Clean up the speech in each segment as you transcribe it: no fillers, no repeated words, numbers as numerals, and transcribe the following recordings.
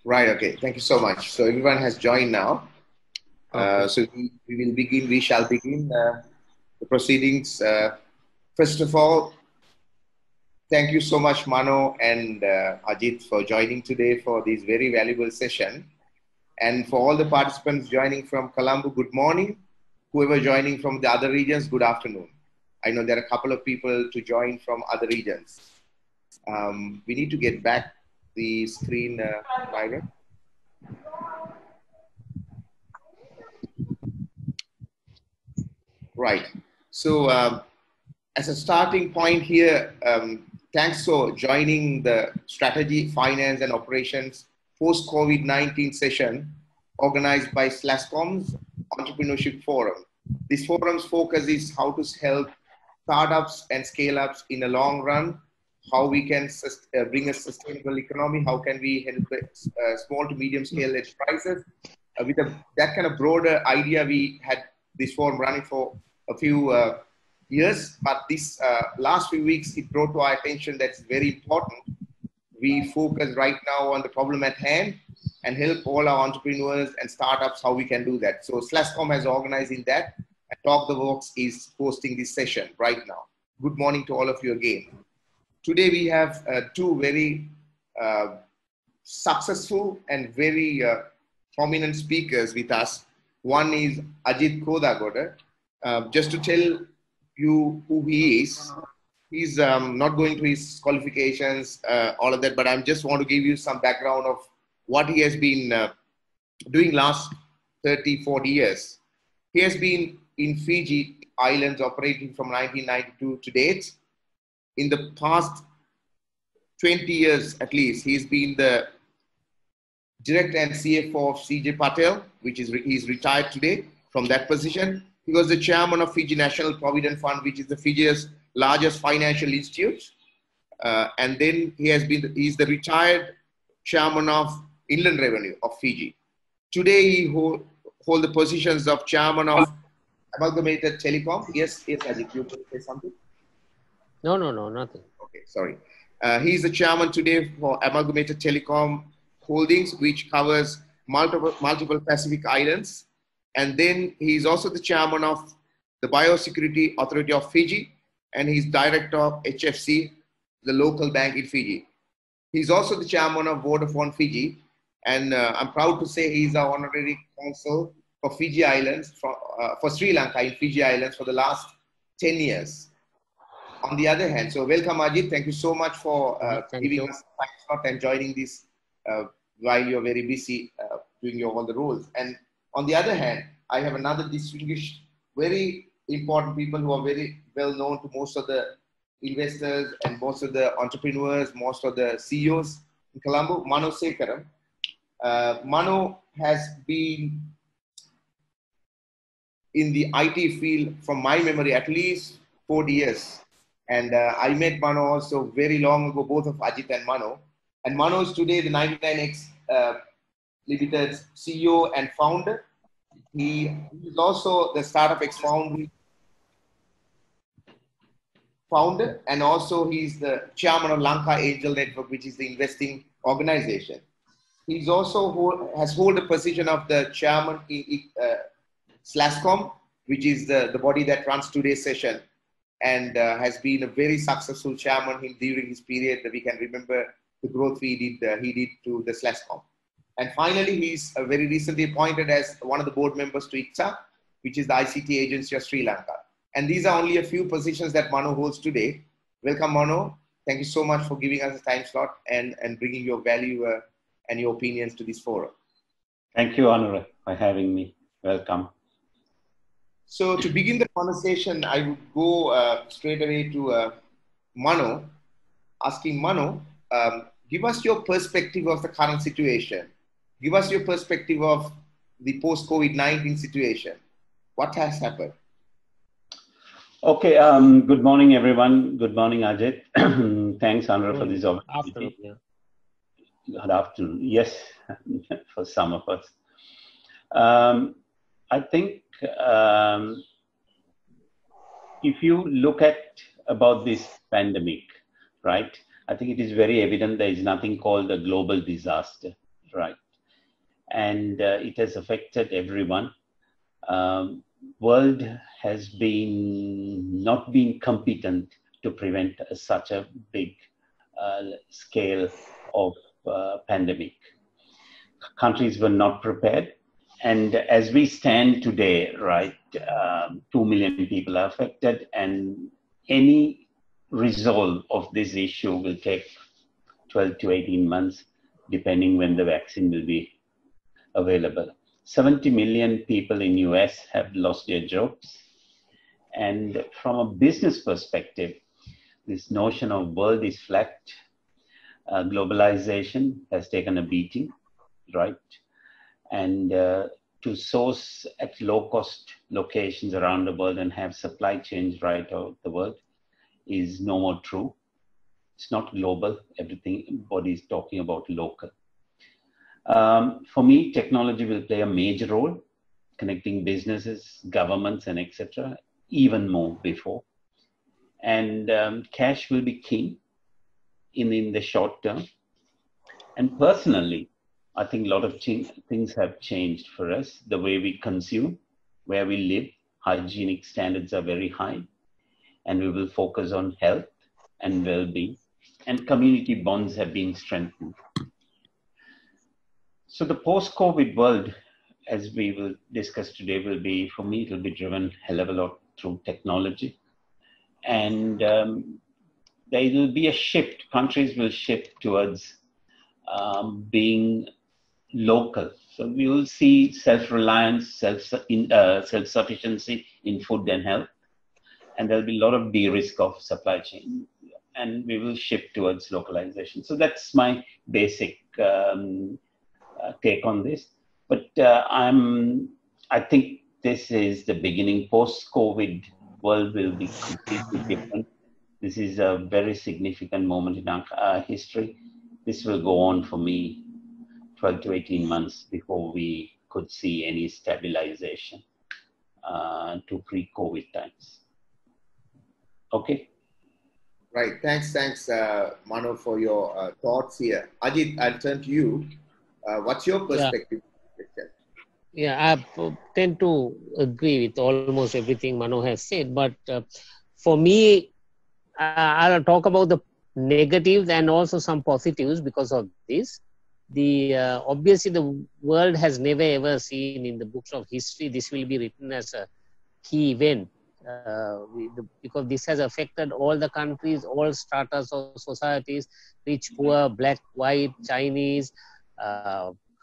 Right, okay. Thank you so much. So everyone has joined now. Okay. So we shall begin the proceedings. First of all, thank you so much, Mano and Ajith, for joining today for this very valuable session. And for all the participants joining from Colombo, good morning. Whoever joining from the other regions, good afternoon. I know there are a couple of people to join from other regions. We need to get back the screen, Myron. Right. So as a starting point here, thanks for joining the Strategy, Finance and Operations post-COVID-19 session organized by SLASSCOM's Entrepreneurship Forum. This forum's focus is how to help startups and scale-ups in the long run, how we can bring a sustainable economy, how can we help small to medium scale enterprises. With that kind of broader idea, we had this forum running for a few years, but this last few weeks, it brought to our attention that's very important. We focus right now on the problem at hand and help all our entrepreneurs and startups how we can do that. So SLASSCOM has organized in that, and Talk the Walks is hosting this session right now. Good morning to all of you again. Today we have two very successful and very prominent speakers with us. One is Ajith Kodagoda. Just to tell you who he is, he's not going to his qualifications, all of that, but I just want to give you some background of what he has been doing last 30, 40 years. He has been in Fiji Islands operating from 1992 to date. In the past 20 years at least, he's been the Director and CFO of CJ Patel, which is he's retired today from that position. He was the chairman of Fiji National Provident Fund, which is the Fiji's largest financial institute. And then he's the retired chairman of Inland Revenue of Fiji. Today he hold the positions of chairman of Amalgamated Telecom. Yes, Ajit, you want to say something? No, nothing. Okay, sorry. He's the chairman today for Amalgamated Telecom Holdings, which covers multiple Pacific islands. And then he's also the chairman of the Biosecurity Authority of Fiji, and he's director of HFC, the local bank in Fiji. He's also the chairman of Vodafone Fiji, and I'm proud to say he's our Honorary Consul for Fiji Islands, for Sri Lanka in Fiji Islands for the last 10 years. On the other hand, so welcome Ajith, thank you so much for giving us time slot and joining this while you're very busy doing all the roles. And on the other hand, I have another distinguished, very important people who are very well known to most of the investors and most of the entrepreneurs, most of the CEOs in Colombo, Mano Sekaram. Mano has been in the IT field from my memory at least 40 years. And I met Mano also very long ago, both of Ajith and Mano. And Mano is today the 99X Limited's CEO and founder. He is also the Startup X founder, and also he's the chairman of Lanka Angel Network, which is the investing organization. He's also has hold the position of the chairman in SLASSCOM, which is the body that runs today's session, and has been a very successful chairman during his period that we can remember the growth he did to the SLASSCOM. And finally, he's very recently appointed as one of the board members to ICTA, which is the ICT agency of Sri Lanka. And these are only a few positions that Mano holds today. Welcome, Mano. Thank you so much for giving us a time slot and bringing your value and your opinions to this forum. Thank you, Anura, for having me. Welcome. So to begin the conversation, I would go straight away to Mano, asking Mano, give us your perspective of the current situation. Give us your perspective of the post-COVID-19 situation. What has happened? Okay. Good morning, everyone. Good morning, Ajit. Thanks, Anura, for this opportunity. Good afternoon. Yes, for some of us. I think if you look at about this pandemic, right, I think it is very evident there is nothing called a global disaster. right? And it has affected everyone. World has not been competent to prevent such a big scale of pandemic. Countries were not prepared. And as we stand today, right, 2 million people are affected, and any resolve of this issue will take 12 to 18 months, depending when the vaccine will be available. 70 million people in US have lost their jobs. And from a business perspective, this notion of world is flat, globalization has taken a beating, right? And to source at low cost locations around the world and have supply chains right out the world is no more true. It's not global. Everybody is talking about local. For me, technology will play a major role, connecting businesses, governments, and etc. even more before. And cash will be king in the short term. And personally, I think a lot of things have changed for us. The way we consume, where we live, hygienic standards are very high, and we will focus on health and well-being, and community bonds have been strengthened. So the post-COVID world, as we will discuss today, will be, for me, it will be driven a hell of a lot through technology. And there will be a shift. Countries will shift towards being local. So we will see self-reliance, self-sufficiency in food and health. And there'll be a lot of de-risk of supply chain. And we will shift towards localization. So that's my basic take on this. But I think this is the beginning. Post-COVID world will be completely different. This is a very significant moment in our history. This will go on for me 12 to 18 months before we could see any stabilization to pre-COVID times. Okay. Right. Thanks, Mano, for your thoughts here. Ajith, I'll turn to you. What's your perspective? Yeah, I tend to agree with almost everything Mano has said. But for me, I'll talk about the negatives and also some positives because of this. Obviously, the world has never ever seen in the books of history. This will be written as a key event. Because this has affected all the countries, all stratas of societies, rich, poor, black, white, Chinese,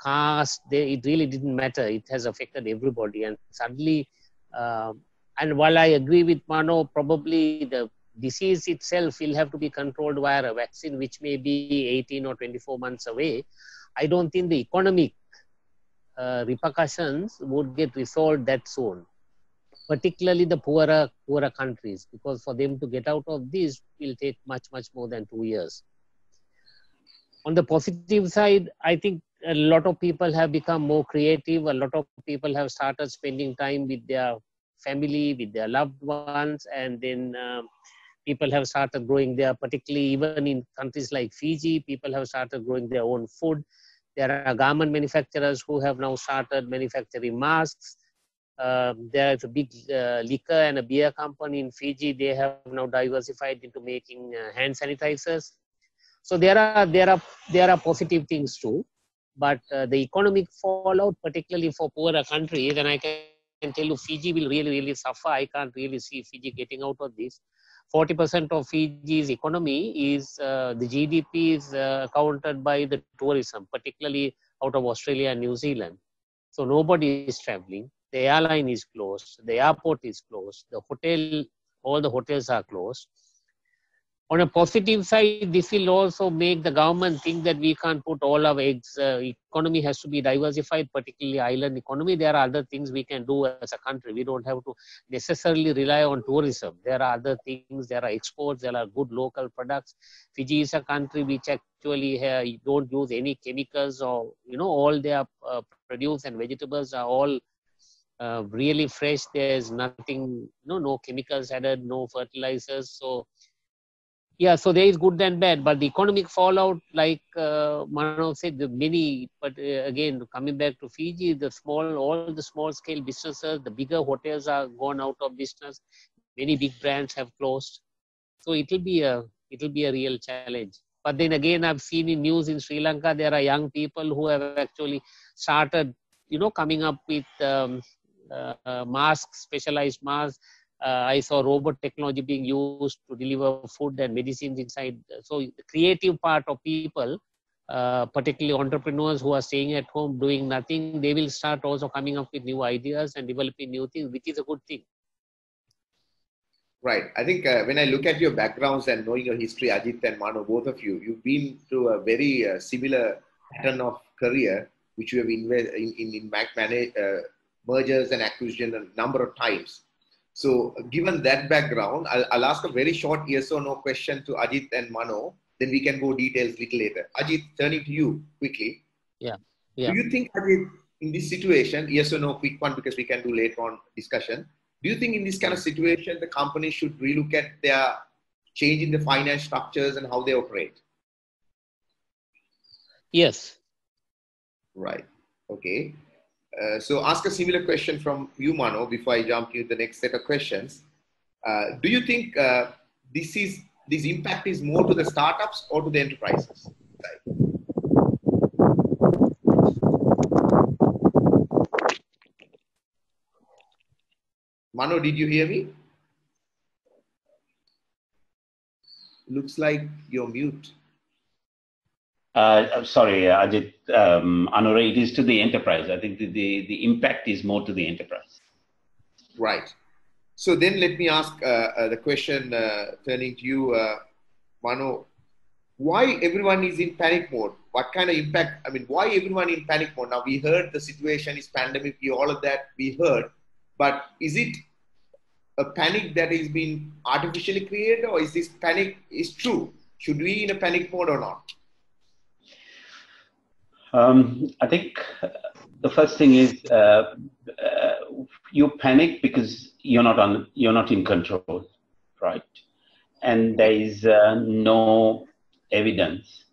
caste. It really didn't matter. It has affected everybody. And suddenly, and while I agree with Mano, probably the disease itself will have to be controlled via a vaccine, which may be 18 or 24 months away. I don't think the economic repercussions would get resolved that soon. Particularly the poorer countries, because for them to get out of this will take much more than 2 years. On the positive side, I think a lot of people have become more creative. A lot of people have started spending time with their family, with their loved ones, and then people have started growing their, particularly even in countries like Fiji, people have started growing their own food. There are garment manufacturers who have now started manufacturing masks. There is a big liquor and a beer company in Fiji. They have now diversified into making hand sanitizers. So there are positive things too. But the economic fallout, particularly for poorer countries, and I can tell you Fiji will really suffer. I can't really see Fiji getting out of this. 40% of Fiji's economy is, the GDP is accounted by the tourism, particularly out of Australia and New Zealand. So nobody is traveling. The airline is closed. The airport is closed. All the hotels are closed. On a positive side, this will also make the government think that we can't put all our eggs. Economy has to be diversified, particularly island economy. There are other things we can do as a country. We don't have to necessarily rely on tourism. There are other things. There are exports. There are good local products. Fiji is a country which actually don't use any chemicals, or all their produce and vegetables are all really fresh. There's nothing, no chemicals added, no fertilizers. So Yeah, so there is good and bad, but the economic fallout, like Mano said, the many, but again, coming back to Fiji, all the small scale businesses, the bigger hotels are gone out of business. Many big brands have closed. So it will be a real challenge. But then again, I've seen in news in Sri Lanka, there are young people who have actually started, coming up with masks, specialized masks. I saw robot technology being used to deliver food and medicines inside. So the creative part of people, particularly entrepreneurs who are staying at home doing nothing, they will start also coming up with new ideas and developing new things, which is a good thing. Right. I think when I look at your backgrounds and knowing your history, Ajith and Mano, both of you, you've been through a very similar pattern of career, which you have invested in mergers and acquisition a number of times. So given that background, I'll ask a very short yes or no question to Ajith and Mano. Then we can go details little later. Ajith, turning to you quickly. Yeah. Do you think, Ajith, in this situation, yes or no, quick one, because we can do later on discussion. Do you think in this kind of situation, the company should relook at their change in the finance structures and how they operate? Yes. Right. Okay. So ask a similar question from you, Mano, before I jump to the next set of questions. Do you think this impact is more to the startups or to the enterprises? Right. Mano, did you hear me? Looks like you're mute. I'm sorry, Ajith. Anura, it is to the enterprise. I think the impact is more to the enterprise. Right. So then let me ask the question, turning to you, Mano. Why everyone is in panic mode? What kind of impact? I mean, why everyone in panic mode? Now, we heard the situation is pandemic, all of that we heard. But is it a panic that is being artificially created, or is this panic is true? Should we in a panic mode or not? I think the first thing is you panic because you're not in control, right? And there is no evidence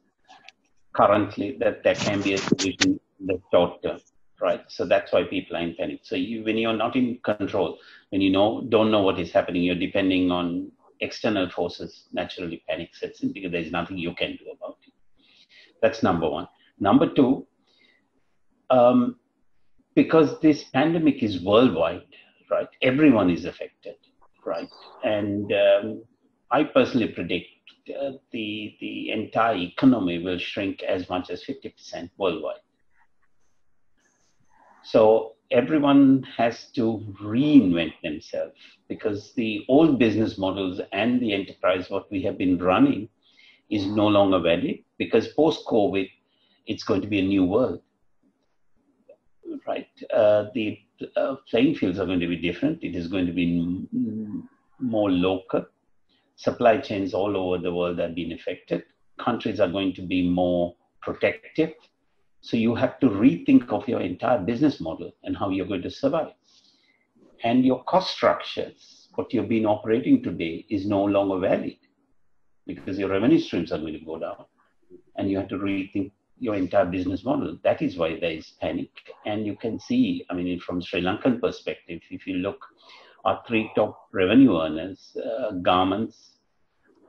currently that there can be a solution in the short term, right? So that's why people are in panic. So when you're not in control, when you don't know what is happening, you're depending on external forces, naturally panic sets in because there's nothing you can do about it. That's number one. Number two, because this pandemic is worldwide, right? Everyone is affected, right? And I personally predict the entire economy will shrink as much as 50% worldwide. So everyone has to reinvent themselves because the old business models and the enterprise, what we have been running, is no longer valid because post-COVID, it's going to be a new world, right? The playing fields are going to be different. It is going to be more local. Supply chains all over the world have been affected. Countries are going to be more protective. So you have to rethink of your entire business model and how you're going to survive. And your cost structures, what you've been operating today, is no longer valid because your revenue streams are going to go down. And you have to rethink your entire business model. That is why there is panic. And you can see, I mean, from Sri Lankan perspective, if you look, our three top revenue earners, garments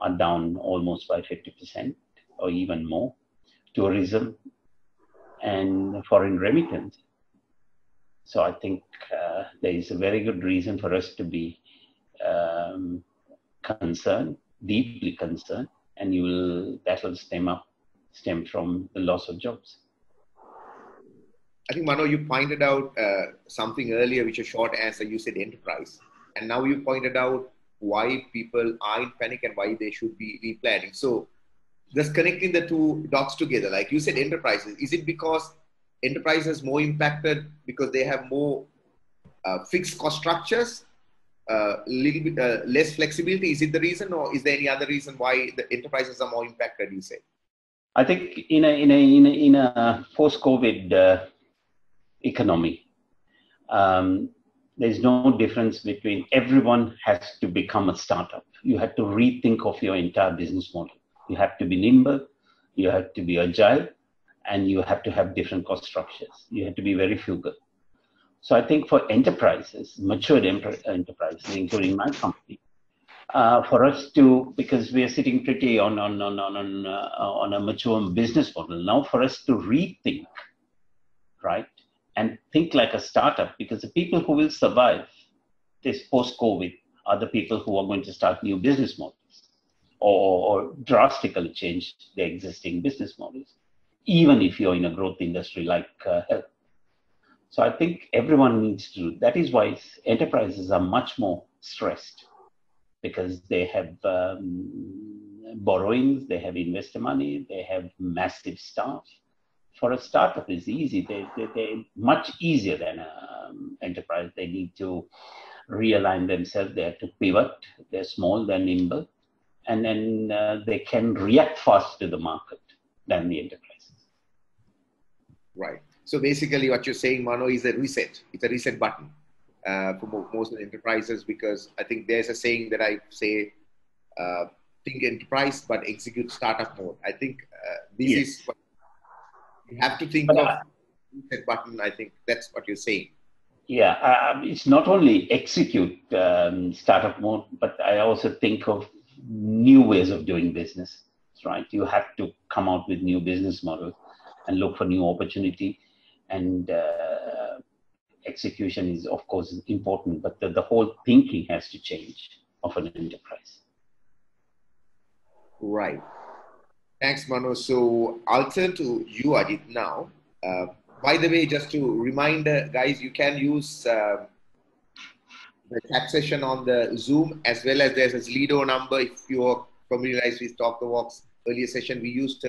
are down almost by 50% or even more. Tourism and foreign remittance. So I think there is a very good reason for us to be concerned, deeply concerned, and that will stem from the loss of jobs. I think, Mano, you pointed out something earlier, which a short answer, you said enterprise. And now you pointed out why people are in panic and why they should be replanning. So just connecting the two dots together, like you said, enterprises, is it because enterprises more impacted because they have more fixed cost structures, little bit less flexibility? Is it the reason, or is there any other reason why the enterprises are more impacted, you say? I think in a post-COVID economy, there's no difference between everyone has to become a startup. You have to rethink of your entire business model. You have to be nimble, you have to be agile, and you have to have different cost structures. You have to be very frugal. So I think for enterprises, matured enterprises, including my company, for us to, because we are sitting pretty on a mature business model now, for us to rethink, right, and think like a startup, because the people who will survive this post-COVID are the people who are going to start new business models or drastically change their existing business models, even if you're in a growth industry like health. So I think everyone needs to do. That is why enterprises are much more stressed, because they have borrowings, they have investor money, they have massive staff. For a startup, it's easy. They're much easier than an enterprise. They need to realign themselves. They have to pivot. They're small, they're nimble, and then they can react fast to the market than the enterprises. Right. So basically what you're saying, Mano, is a reset. It's a reset button for most of the enterprises, because I think there's a saying that I say, think enterprise, but execute startup mode. I think this is what you have to think of. Reset button. I think that's what you're saying. Yeah, it's not only execute startup mode, but I also think of new ways of doing business, right? You have to come out with new business models and look for new opportunity. And execution is, of course, important, but the whole thinking has to change of an enterprise. Right. Thanks, Mano. So I'll turn to you, Ajith, now. By the way, just to remind guys, you can use the chat session on the Zoom, as well as there's a Slido number. If you're familiarized with Talk the Walk's earlier session, we used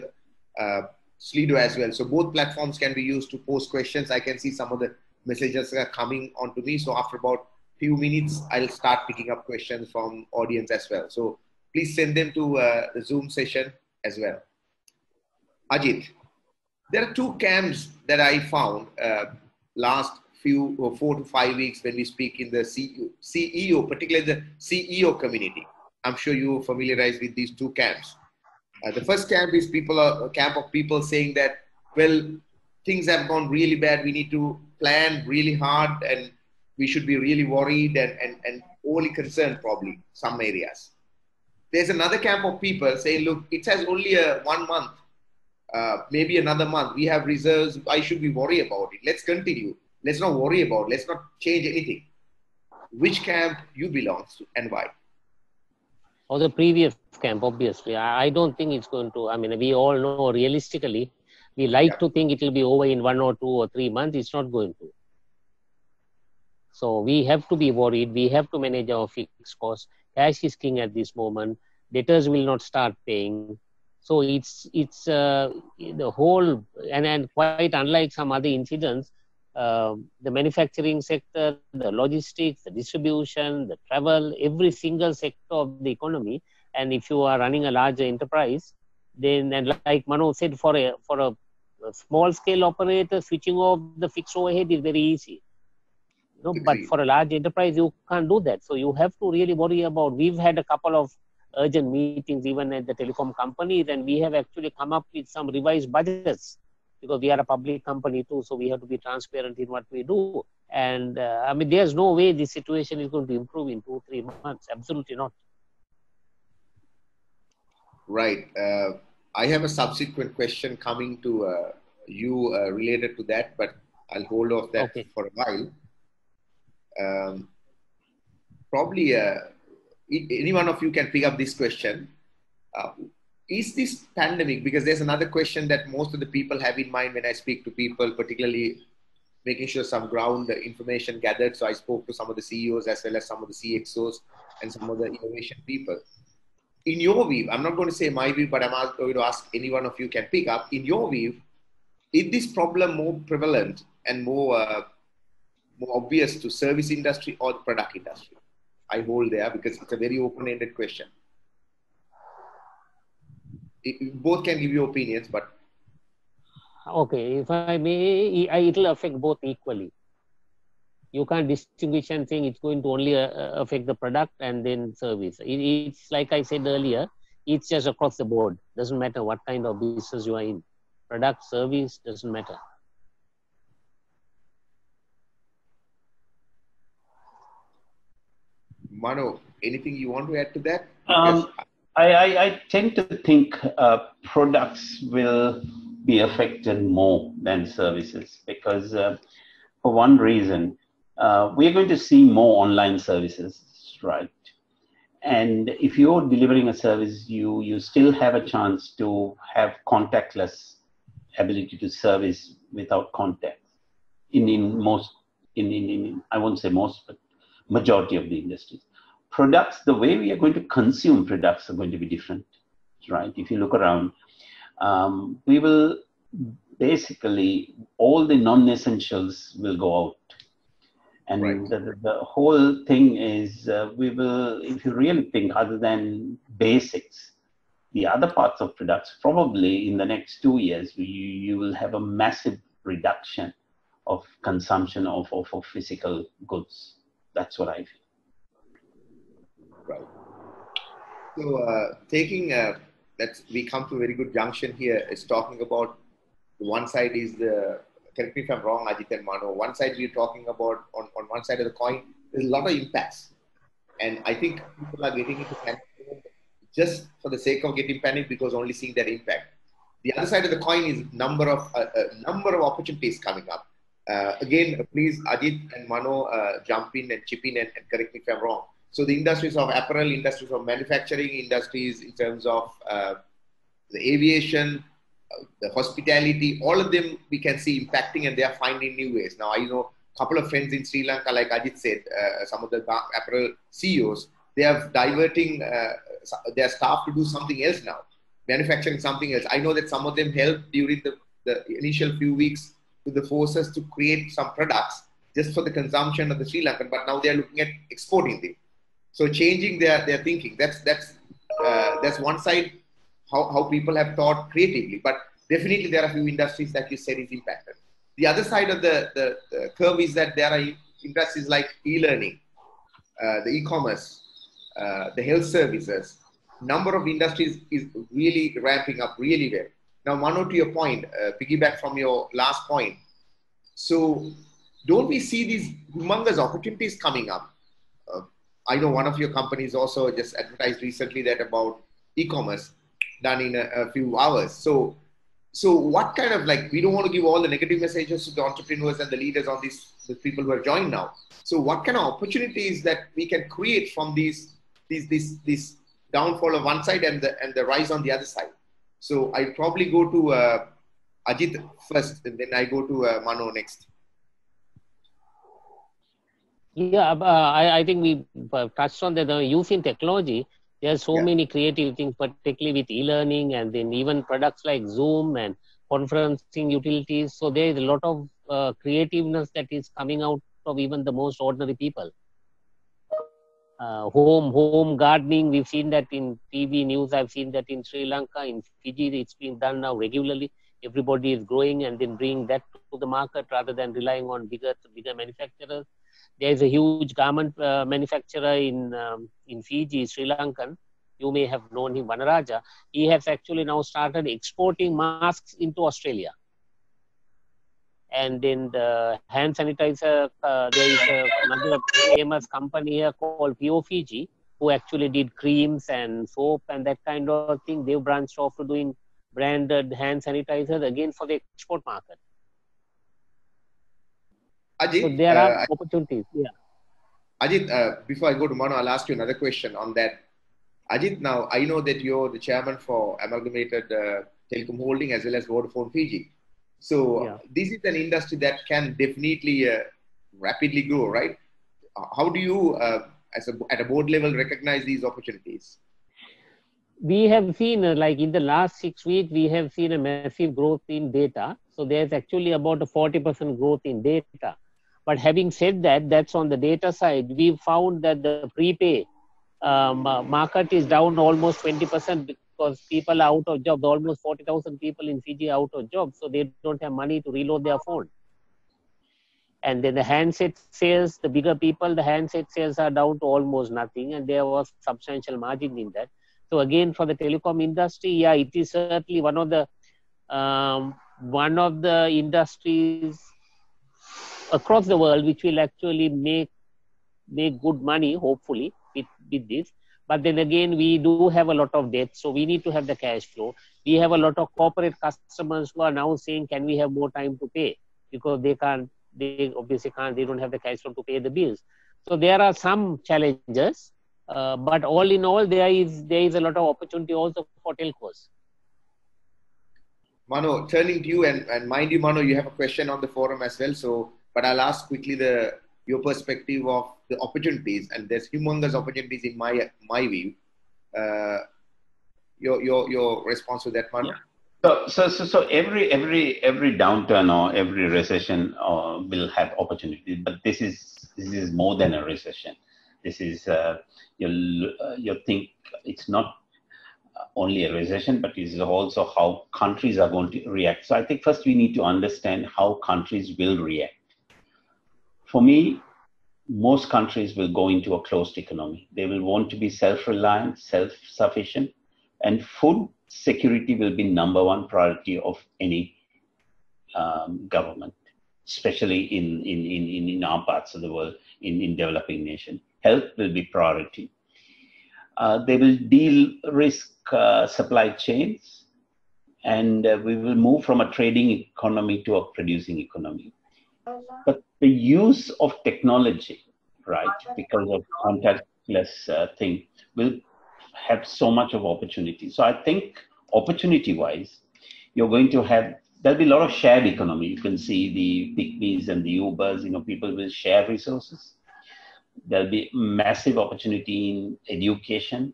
Slido as well. So both platforms can be used to post questions. I can see some of the messages are coming onto me. So after about few minutes, I'll start picking up questions from audience as well. So please send them to the Zoom session as well. Ajith, there are two camps that I found last 4 to 5 weeks when we speak in the CEO, particularly the CEO community. I'm sure you're familiarized with these two camps. The first camp is a camp of people saying that, well, things have gone really bad. We need to plan really hard, and we should be really worried and overly concerned, probably, some areas. There's another camp of people saying, look, it has only 1 month, maybe another month. We have reserves. Why should we worry about it? Let's continue. Let's not worry about it. Let's not change anything. Which camp you belong to and why? Or the previous camp, obviously. I don't think it's going to, I mean, we all know realistically, we like to think it will be over in 1 or 2 or 3 months. It's not going to. So we have to be worried. We have to manage our fixed costs. Cash is king at this moment. Debtors will not start paying. So it's the whole, and quite unlike some other incidents, the manufacturing sector, the logistics, the distribution, the travel, every single sector of the economy. And if you are running a larger enterprise, then, and like Mano said, for a small scale operator, switching off the fixed overhead is very easy. You know, but for a large enterprise, you can't do that. So you have to really worry about, we've had a couple of urgent meetings even at the telecom companies, and we have actually come up with some revised budgets, because we are a public company too, so we have to be transparent in what we do. And I mean, there's no way this situation is going to improve in 2-3 months. Absolutely not. Right. I have a subsequent question coming to you related to that, but I'll hold off that for a while. Probably any one of you can pick up this question. Is this pandemic, because there's another question that most of the people have in mind when I speak to people, particularly making sure some ground information gathered. So I spoke to some of the CEOs as well as some of the CXOs and some of the innovation people. In your view, I'm not going to say my view, but I'm going to ask any one of you can pick up. In your view, is this problem more prevalent and more obvious to service industry or the product industry? I hold there because it's a very open-ended question. Both can give you opinions, but okay, if I may, it will affect both equally. You can't distinguish and think it's going to only affect the product and then service. It's like I said earlier, it's just across the board. Doesn't matter what kind of business you are in. Product, service, doesn't matter. Mano, anything you want to add to that? I tend to think products will be affected more than services because for one reason, we're going to see more online services, right? And if you're delivering a service, you still have a chance to have contactless ability to service without contact in most, I won't say most, but majority of the industries. Products, the way we are going to consume products are going to be different, right? If you look around, we will basically, all the non-essentials will go out. And right. the whole thing is, we will, if you really think other than basics, the other parts of products, probably in the next 2 years, you will have a massive reduction of consumption of physical goods. That's what I feel. Right. So taking, we come to a very good junction here, is talking about one side is the, correct me if I'm wrong, Ajith and Mano, one side we're talking about, on one side of the coin, there's a lot of impacts. And I think people are getting into panic just for the sake of getting panic because only seeing that impact. The other side of the coin is number of opportunities coming up. Again, please, Ajith and Mano, jump in and chip in and correct me if I'm wrong. So the industries of apparel, industries of manufacturing, industries in terms of the aviation, the hospitality, all of them we can see impacting and they are finding new ways. Now, I know a couple of friends in Sri Lanka, like Ajith said, some of the apparel CEOs, they are diverting their staff to do something else now, manufacturing something else. I know that some of them helped during the initial few weeks with the forces to create some products just for the consumption of the Sri Lankan, but now they are looking at exporting them. So changing their thinking, that's one side, how people have thought creatively, but definitely there are a few industries that you said is impacted. The other side of the curve is that there are industries like e-learning, the e-commerce, the health services. Number of industries is really ramping up really well. Now, Mano, to your point, piggyback from your last point. So don't we see these humongous opportunities coming up? I know one of your companies also just advertised recently that about e-commerce done in a few hours. So what kind of, like, we don't want to give all the negative messages to the entrepreneurs and the leaders on the people who are joined now. So what kind of opportunities that we can create from this downfall of one side and the rise on the other side? So I probably go to Ajith first, and then I go to Mano next. Yeah, I think we touched on that. The use in technology, there are so many creative things, particularly with e-learning and then even products like Zoom and conferencing utilities. So there is a lot of creativeness that is coming out of even the most ordinary people. Home gardening, we've seen that in TV news. I've seen that in Sri Lanka, in Fiji, it's being done now regularly. Everybody is growing and then bringing that to the market rather than relying on bigger manufacturers. There is a huge garment manufacturer in Fiji, Sri Lankan. You may have known him, Vanaraja. He has actually now started exporting masks into Australia. And in the hand sanitizer, there is another famous company here called Fiji, who actually did creams and soap and that kind of thing. They've branched off to doing branded hand sanitizers again for the export market. Ajith, so there are opportunities. Yeah. Ajith, before I go to Mano, I'll ask you another question on that. Ajith, now I know that you're the chairman for Amalgamated Telecom Holding as well as Vodafone Fiji. So this is an industry that can definitely rapidly grow, right? How do you, at a board level, recognize these opportunities? We have seen, like in the last 6 weeks, we have seen a massive growth in data. So there's actually about a 40% growth in data. But having said that, that's on the data side. We found that the prepay market is down almost 20% because people are out of jobs. Almost 40,000 people in Fiji are out of jobs. So they don't have money to reload their phone. And then the handset sales, the bigger people, the handset sales are down to almost nothing, and there was substantial margin in that. So again, for the telecom industry, yeah, it is certainly one of the industries across the world which will actually make good money, hopefully, with this. But then again, we do have a lot of debt, so we need to have the cash flow. We have a lot of corporate customers who are now saying, can we have more time to pay? Because they obviously can't, they don't have the cash flow to pay the bills. So there are some challenges, but all in all, there is a lot of opportunity also for telcos. Mano, turning to you, and mind you, Mano, you have a question on the forum as well. So, but I'll ask quickly your perspective of the opportunities, and there's humongous opportunities in my view. Your response to that, Mano? Yeah. So every downturn or every recession will have opportunities, but this is more than a recession. This is you think it's not only a recession, but it is also how countries are going to react. So I think first we need to understand how countries will react. For me, most countries will go into a closed economy. They will want to be self-reliant, self-sufficient, and food security will be number one priority of any government, especially in our parts of the world, in developing nations. Health will be priority. They will de-risk supply chains, and we will move from a trading economy to a producing economy. But the use of technology, right, because of contactless thing, will have so much of opportunity. So I think opportunity-wise, you're going to have, there'll be a lot of shared economy. You can see the Pyxles and the Ubers, people will share resources. There'll be massive opportunity in education,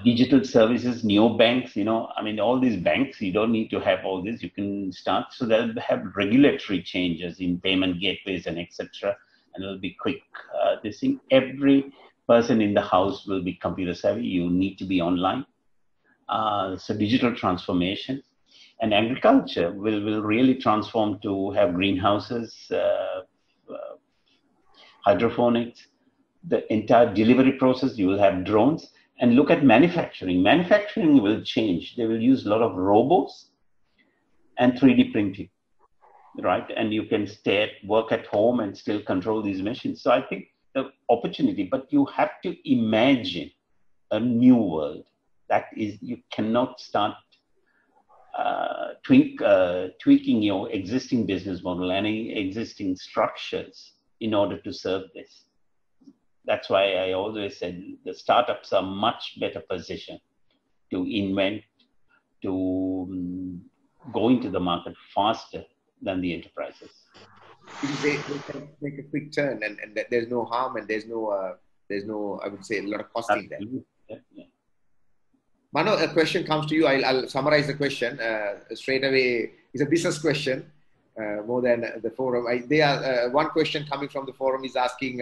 digital services, neobanks, all these banks, you don't need to have all this, you can start. So they'll have regulatory changes in payment gateways and etc. And it'll be quick. This thing, every person in the house will be computer savvy. You need to be online. So digital transformation, and agriculture will really transform to have greenhouses, hydroponics, the entire delivery process. You will have drones. And look at manufacturing. Manufacturing will change. They will use a lot of robots and 3D printing, right? And you can work at home and still control these machines. So I think the opportunity, but you have to imagine a new world. That is, you cannot start tweaking your existing business model, any existing structures in order to serve this. That's why I always said the startups are much better positioned to invent, to go into the market faster than the enterprises. They can make a quick turn, and there's no harm, and there's no, I would say, a lot of cost in there. Yeah. Mano, a question comes to you. I'll summarize the question straight away. It's a business question more than the forum. One question coming from the forum is asking,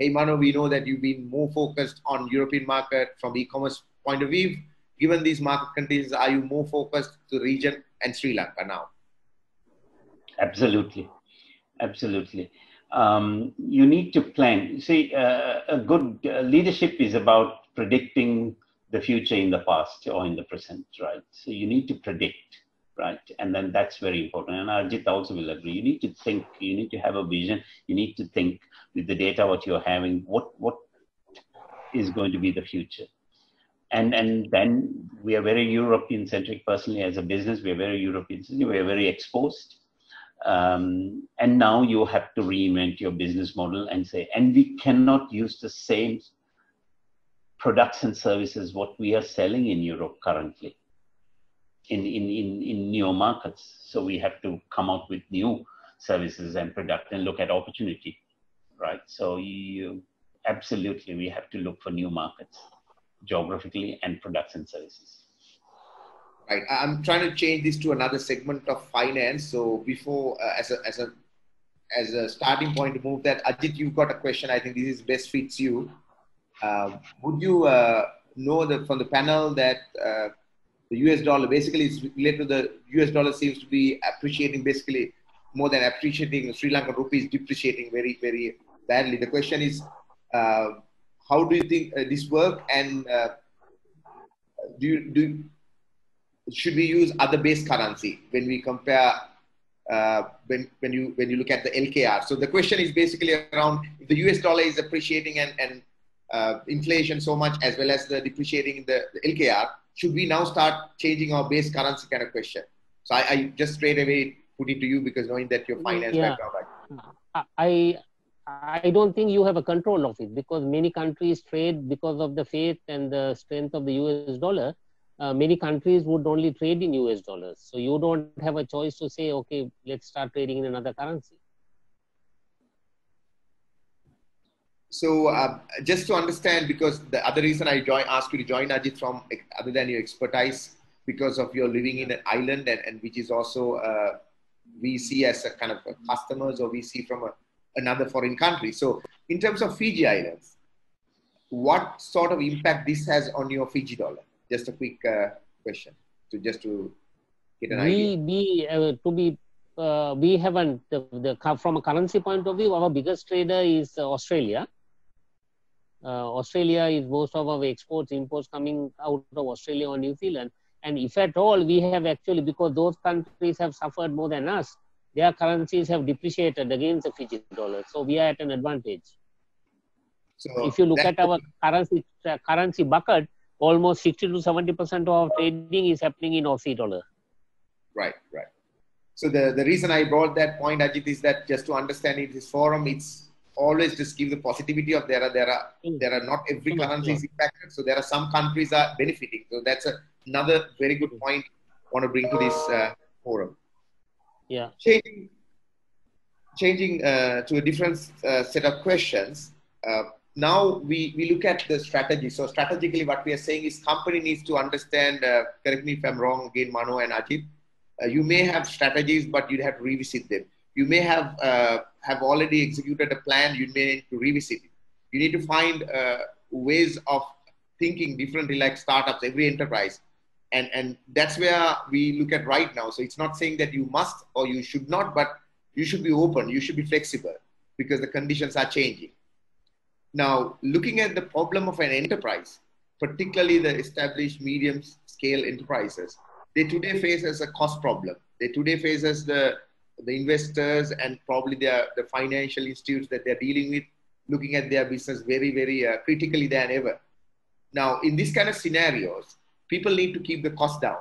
hey, Mano, we know that you've been more focused on European market from e-commerce point of view. Given these market conditions, are you more focused to the region and Sri Lanka now? Absolutely. You need to plan. See, a good leadership is about predicting the future in the past or in the present, right? So you need to predict, right? And then that's very important. And Ajith also will agree. You need to think, you need to have a vision. You need to think with the data, what you're having, what is going to be the future. And then we are very European centric. Personally, as a business, we are very European centric. We are very exposed. And now you have to reinvent your business model and say, and we cannot use the same products and services what we are selling in Europe currently in new markets. So we have to come out with new services and product and look at opportunity, right? So absolutely, we have to look for new markets geographically and products and services. Right. I'm trying to change this to another segment of finance. So before, as a starting point to move that, Ajith, you've got a question. I think this is best fits you. Would you know from the panel that the US dollar basically is related to the US dollar seems to be appreciating basically more than appreciating. Sri Lankan rupee is depreciating very, very badly. The question is, how do you think this work, and should we use other base currency when we compare when you look at the LKR? So the question is basically around, if the US dollar is appreciating and inflation so much, as well as the depreciating in the LKR, should we now start changing our base currency, kind of question? So I just straight away put it to you, because knowing that your finance background. I don't think you have a control of it, because many countries trade because of the faith and the strength of the US dollar. Many countries would only trade in US dollars. So you don't have a choice to say, okay, let's start trading in another currency. So just to understand, because the other reason I asked you to join, Ajith, from other than your expertise, because of your living in an island, and which is also we see as a kind of customers, or we see from another foreign country. So in terms of Fiji Islands, what sort of impact this has on your Fiji dollar? Just a quick question, to get an idea. We haven't, from a currency point of view, our biggest trader is Australia. Australia is most of our exports, imports coming out of Australia or New Zealand. And if at all, we have actually, because those countries have suffered more than us, their currencies have depreciated against the Fiji dollar. So we are at an advantage. So if you look at our currency bucket, almost 60 to 70% of our trading is happening in Aussie dollar. Right. So the reason I brought that point, Ajith, is that just to understand in this forum, it's always just give the positivity of there are not every currency is impacted. So there are some countries are benefiting. So that's another very good point I want to bring to this forum. Yeah. Changing to a different set of questions. Now we look at the strategy. So strategically, what we are saying is company needs to understand, correct me if I'm wrong again, Mano and Ajith, you may have strategies, but you have to revisit them. You may have already executed a plan, you may need to revisit it. You need to find ways of thinking differently, like startups, every enterprise. And that's where we look at right now. So it's not saying that you must or you should not, but you should be open, you should be flexible, because the conditions are changing. Now, looking at the problem of an enterprise, particularly the established medium-scale enterprises, they today face as a cost problem. They today face as the investors and probably the financial institutes that they're dealing with, looking at their business very, very critically than ever. Now, in these kind of scenarios, people need to keep the cost down.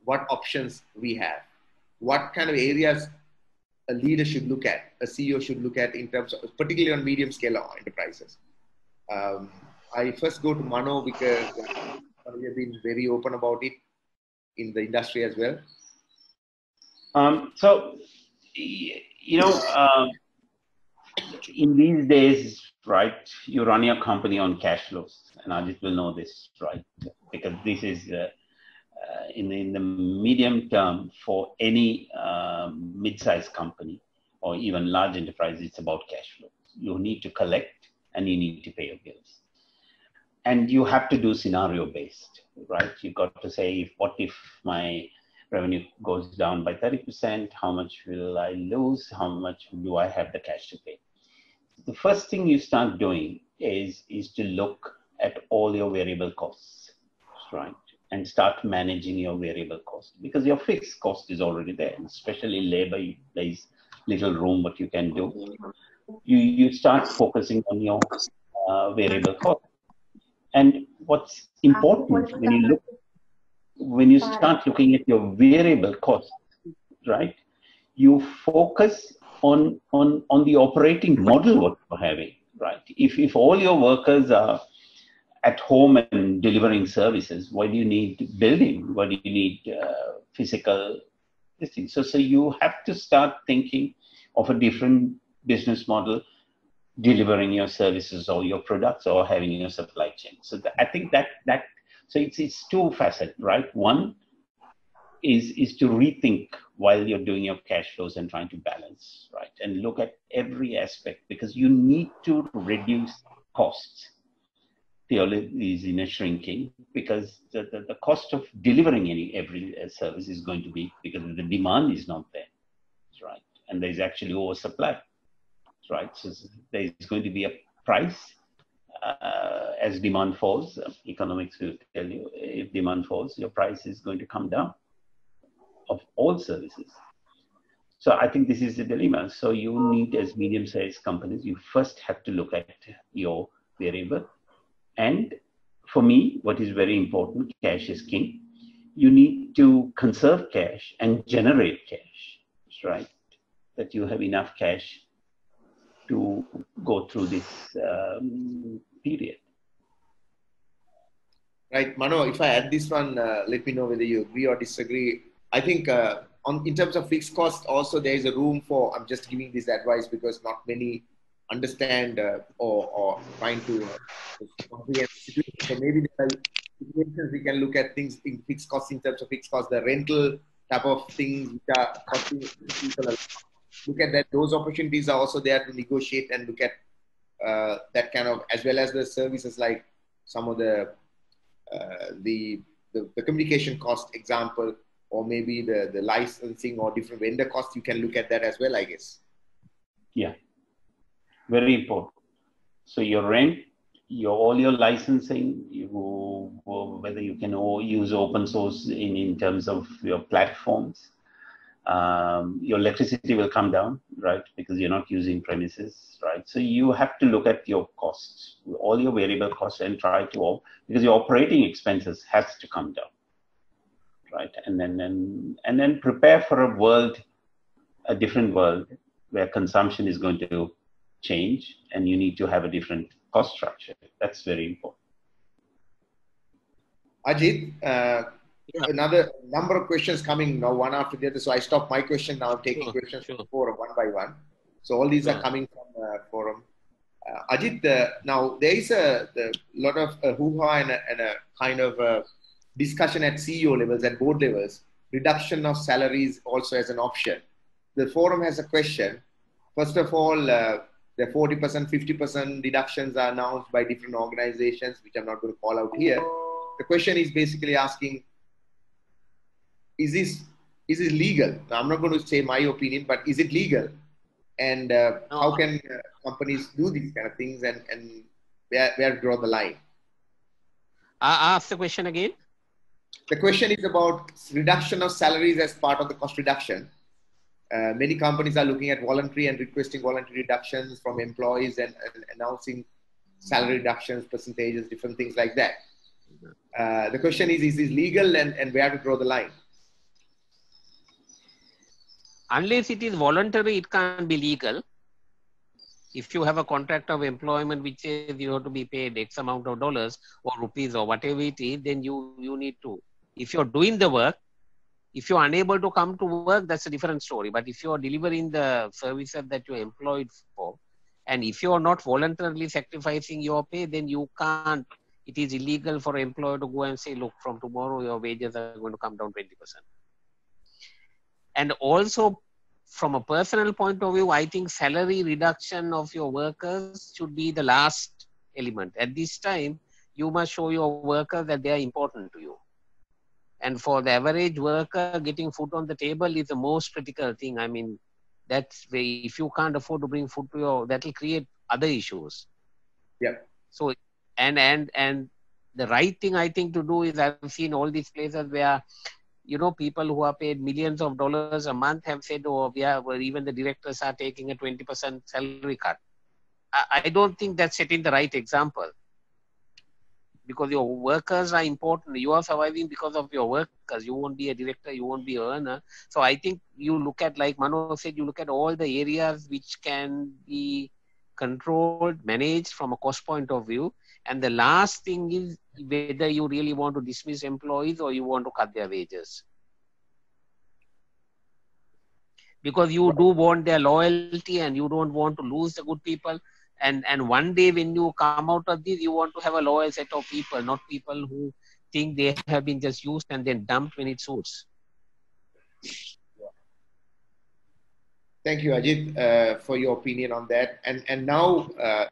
What options we have? What kind of areas a leader should look at, a CEO should look at in terms of, particularly on medium scale enterprises. I first go to Mano, because we have been very open about it in the industry as well. In these days, right, you run your company on cash flows, and Ajith will know this, right? Because this is in the medium term for any mid-sized company or even large enterprise, it's about cash flow. You need to collect and you need to pay your bills. And you have to do scenario-based, right? You got to say, what if my revenue goes down by 30%? How much will I lose? How much do I have the cash to pay? The first thing you start doing is to look at all your variable costs, right? And start managing your variable cost, because your fixed cost is already there, and especially labor, there is little room what you can do. You start focusing on your variable cost. And what's important when you start looking at your variable cost, right? You focus on the operating model what you're having, right? If all your workers are at home and delivering services, why do you need building? Why do you need physical this thing? So you have to start thinking of a different business model, delivering your services or your products or having your supply chain. So I think that so it's two facets, right? One is to rethink while you're doing your cash flows and trying to balance, right? And look at every aspect, because you need to reduce costs. Purely is in a shrinking, because the cost of delivering every service is going to be, because the demand is not there, and there's actually oversupply, right? So there's going to be a price as demand falls. Economics will tell you, if demand falls, your price is going to come down of all services. So I think this is the dilemma. So you need, as medium-sized companies, you first have to look at your variable. And for me, what is very important, cash is king. You need to conserve cash and generate cash, right? That you have enough cash to go through this period. Right, Mano, if I add this one, let me know whether you agree or disagree. I think in terms of fixed cost, also there is a room for, I'm just giving this advice because not many understand or trying to comprehend the situation. So maybe there are situations we can look at things in fixed costs in terms of fixed costs, the rental type of things which are costing people a lot. Look at that. Those opportunities are also there to negotiate and look at that kind of, as well as the services like some of the communication cost example, or maybe the licensing or different vendor costs. You can look at that as well, I guess. Yeah, very important. So your rent, all your licensing, whether you can use open source in terms of your platforms. Your electricity will come down, right? Because you're not using premises, right? So you have to look at your costs, all your variable costs, and try to, because your operating expenses has to come down, right? And then prepare for a different world where consumption is going to change, and you need to have a different cost structure. That's very important. Ajith, another number of questions coming now, one after the other. So I stopped my question now, taking questions from the forum one by one. So all these are coming from the forum. Ajith, now there is a lot of hoo-ha and a kind of discussion at CEO levels, at board levels, reduction of salaries also as an option. The forum has a question. First of all, the 40%, 50% reductions are announced by different organizations, which I'm not going to call out here. The question is basically asking, is this legal? Now, I'm not going to say my opinion, but is it legal? And how can companies do these kind of things, and where draw the line? Ask the question again. The question is about reduction of salaries as part of the cost reduction. Many companies are looking at voluntary and requesting voluntary reductions from employees and announcing salary reductions, percentages, different things like that. The question is this legal, and where to draw the line? Unless it is voluntary, it can't be legal. If you have a contract of employment which says you have to be paid X amount of dollars or rupees or whatever it is, then you need to. If you're doing the work, if you're unable to come to work, that's a different story. But if you're delivering the services that you're employed for, and if you're not voluntarily sacrificing your pay, then you can't. It is illegal for an employer to go and say, look, from tomorrow your wages are going to come down 20%. And also, from a personal point of view, I think salary reduction of your workers should be the last element. At this time, you must show your workers that they are important to you. And for the average worker, getting food on the table is the most critical thing. I mean, that's where if you can't afford to bring food to your, that will create other issues. Yeah. So, and the right thing I think to do is, I've seen all these places where, you know, people who are paid millions of dollars a month have said, oh, yeah, well, even the directors are taking a 20% salary cut. I don't think that's setting the right example. Because your workers are important. You are surviving because of your workers. You won't be a director, you won't be an earner. So I think you look at, like Mano said, you look at all the areas which can be controlled, managed from a cost point of view. And the last thing is whether you really want to dismiss employees or you want to cut their wages. Because you do want their loyalty and you don't want to lose the good people. And one day when you come out of this, you want to have a loyal set of people, not people who think they have been just used and then dumped when it suits. Thank you, Ajith, for your opinion on that. And now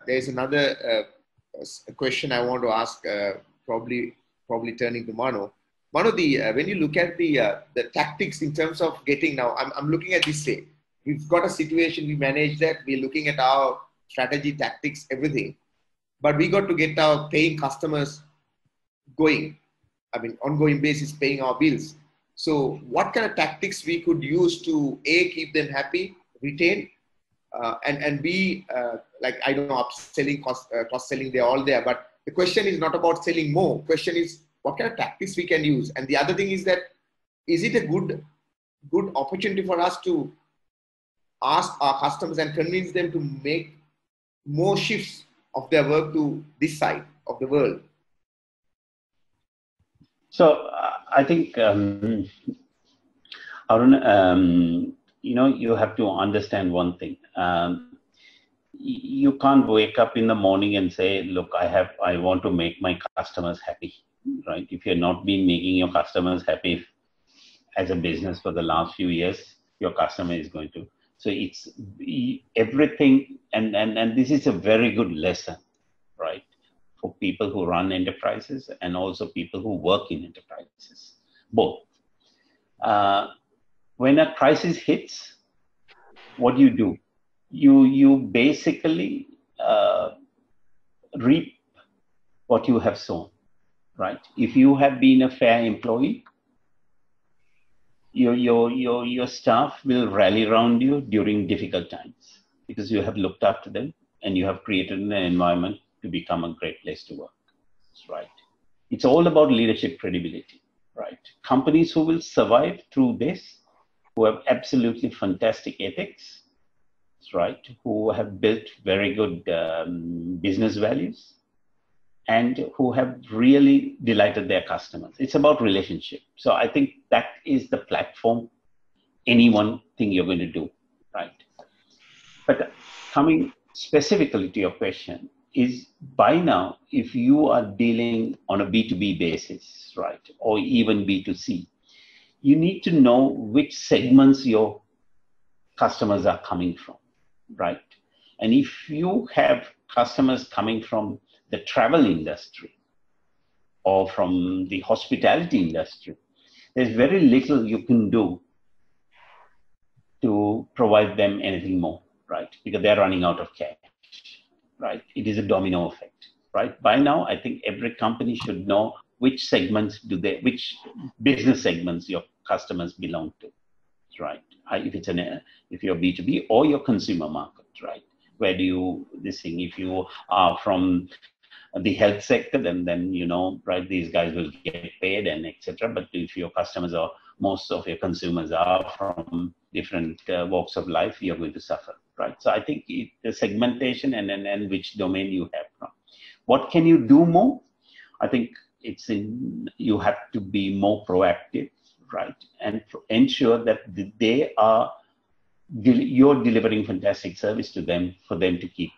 there's another question I want to ask, probably turning to Mano. Mano, when you look at the tactics in terms of getting, now I'm looking at this, say, we've got a situation, we manage that, we're looking at our strategy, tactics, everything. But we got to get our paying customers going. I mean, ongoing basis, paying our bills. So what kind of tactics we could use to A, keep them happy, retain, and B, like, I don't know, upselling, cross-selling, they're all there. But the question is not about selling more. Question is what kind of tactics we can use. And the other thing is that, is it a good opportunity for us to ask our customers and convince them to make more shifts of their work to this side of the world? So I think, Arun, you have to understand one thing. You can't wake up in the morning and say, look, I want to make my customers happy, right? If you're not been making your customers happy as a business for the last few years, your customer is going to. So it's everything, and this is a very good lesson, right? For people who run enterprises and also people who work in enterprises, both. When a crisis hits, what do? You basically reap what you have sown, right? If you have been a fair employee, your staff will rally around you during difficult times because you have looked after them and you have created an environment to become a great place to work, right? It's all about leadership credibility, right? Companies who will survive through this, who have absolutely fantastic ethics, right? Who have built very good business values and who have really delighted their customers. It's about relationship. So I think that is the platform, any one thing you're going to do, right? But coming specifically to your question, is by now, if you are dealing on a B2B basis, right, or even B2C, you need to know which segments your customers are coming from, right? And if you have customers coming from the travel industry or from the hospitality industry, there's very little you can do to provide them anything more, right? Because they're running out of cash, right? It is a domino effect, right? By now, I think every company should know which segments which business segments your customers belong to, right? If you're B2B or your consumer market, right? Where do if you are from the health sector, then right, these guys will get paid and etc. But if your customers are, most of your consumers are from different walks of life, you're going to suffer, right? So I think the segmentation and which domain you have from. What can you do more? I think you have to be more proactive, right? And ensure that you're delivering fantastic service to them for them to keep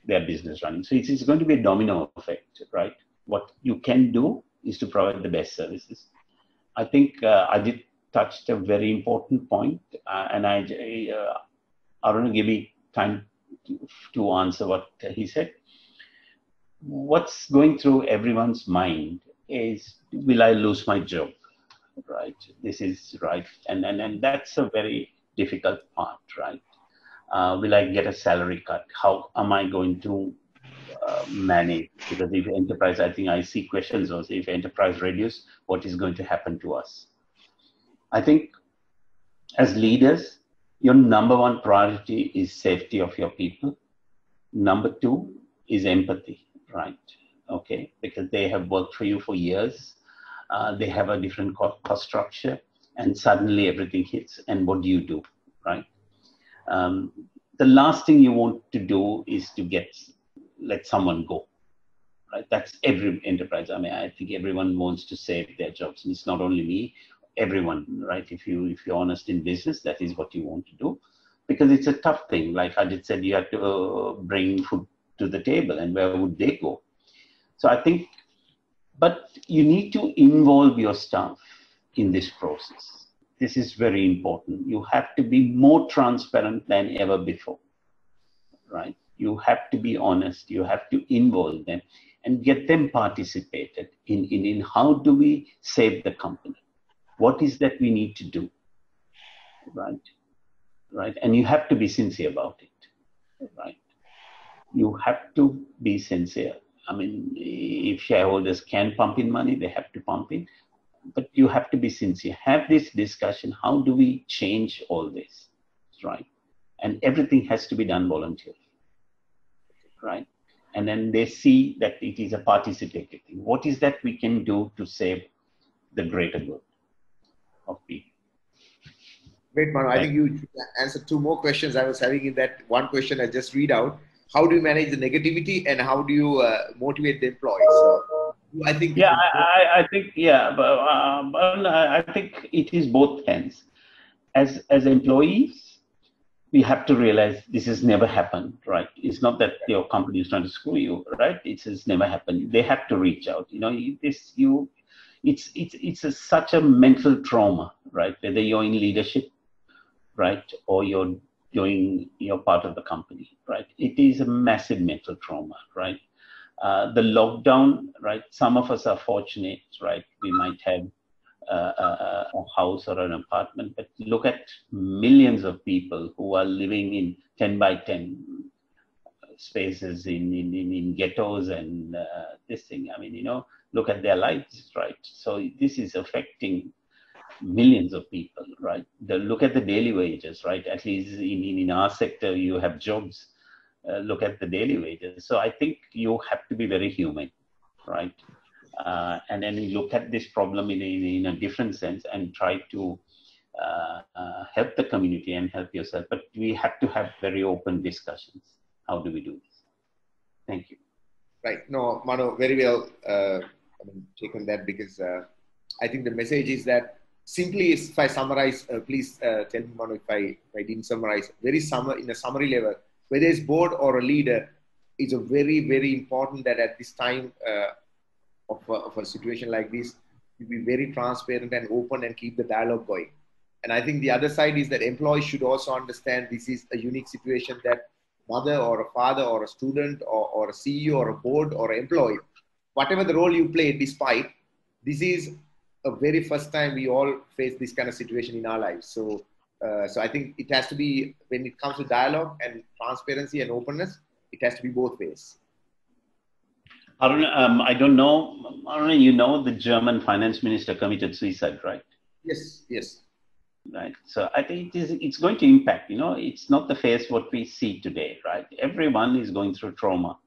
their business running. So it's going to be a domino effect, right? What you can do is to provide the best services. I think Ajith touched a very important point, and I want to give me time to answer what he said. What's going through everyone's mind is, will I lose my job, right? This is right, and that's a very difficult part, right? Will I get a salary cut? How am I going to manage? Because if enterprise, I think I see questions also, if enterprise reduce, what is going to happen to us? I think as leaders, your number one priority is safety of your people. Number two is empathy, right? Okay, because they have worked for you for years. They have a different cost structure, and suddenly everything hits. And what do, right? The last thing you want to do is to let someone go, right? That's every enterprise. I mean, I think everyone wants to save their jobs. And it's not only me, everyone, right? If you're honest in business, that is what you want to do, because it's a tough thing. Like Ajith said, you have to bring food to the table, and where would they go? So I think, but you need to involve your staff in this process. This is very important. You have to be more transparent than ever before, right? You have to be honest. You have to involve them and get them participated in how do we save the company? What is that we need to do, right? right? And you have to be sincere about it, right? You have to be sincere. I mean, if shareholders can pump in money, they have to pump in, but you have to be sincere. Have this discussion. How do we change all this, right? And everything has to be done voluntarily, right? And then they see that it is a participative thing. What is that we can do to save the greater good of people? Great, Mano. I think you answered two more questions I was having in that one question I just read out. How do you manage the negativity and how do you motivate the employees? So, I think. Yeah, I think, yeah, but I think it is both ends. As employees, we have to realize this has never happened, right? It's not that your company is trying to screw you, right? It has never happened. They have to reach out. You know, it's such a mental trauma, right? Whether you're in leadership, right, or you're part of the company, right? It is a massive mental trauma, right? The lockdown, right? Some of us are fortunate, right? We might have a house or an apartment, but look at millions of people who are living in 10 by 10 spaces in ghettos and this thing. I mean, you know, look at their lives, right? So this is affecting millions of people, right? Look at the daily wages, right? At least in our sector, you have jobs. Look at the daily wages. So I think you have to be very human, right? And then you look at this problem in a different sense and try to help the community and help yourself. But we have to have very open discussions. How do we do this? Thank you. Right. No, Mano, very well taken that because I think the message is that simply if I summarize, please tell me, Mano, if I didn't summarize, in a summary level, whether it's board or a leader, it's a very, very important that at this time of a situation like this, you be very transparent and open and keep the dialogue going. And I think the other side is that employees should also understand this is a unique situation that mother or a father or a student or a CEO or a board or an employee, whatever the role you play, despite, this is a very first time we all face this kind of situation in our lives. So I think it has to be, when it comes to dialogue and transparency and openness, it has to be both ways. Arun, I don't know, Arun, you know the German finance minister committed suicide, right? Yes, yes. Right. So I think it's going to impact, you know, it's not the face what we see today, right? Everyone is going through trauma,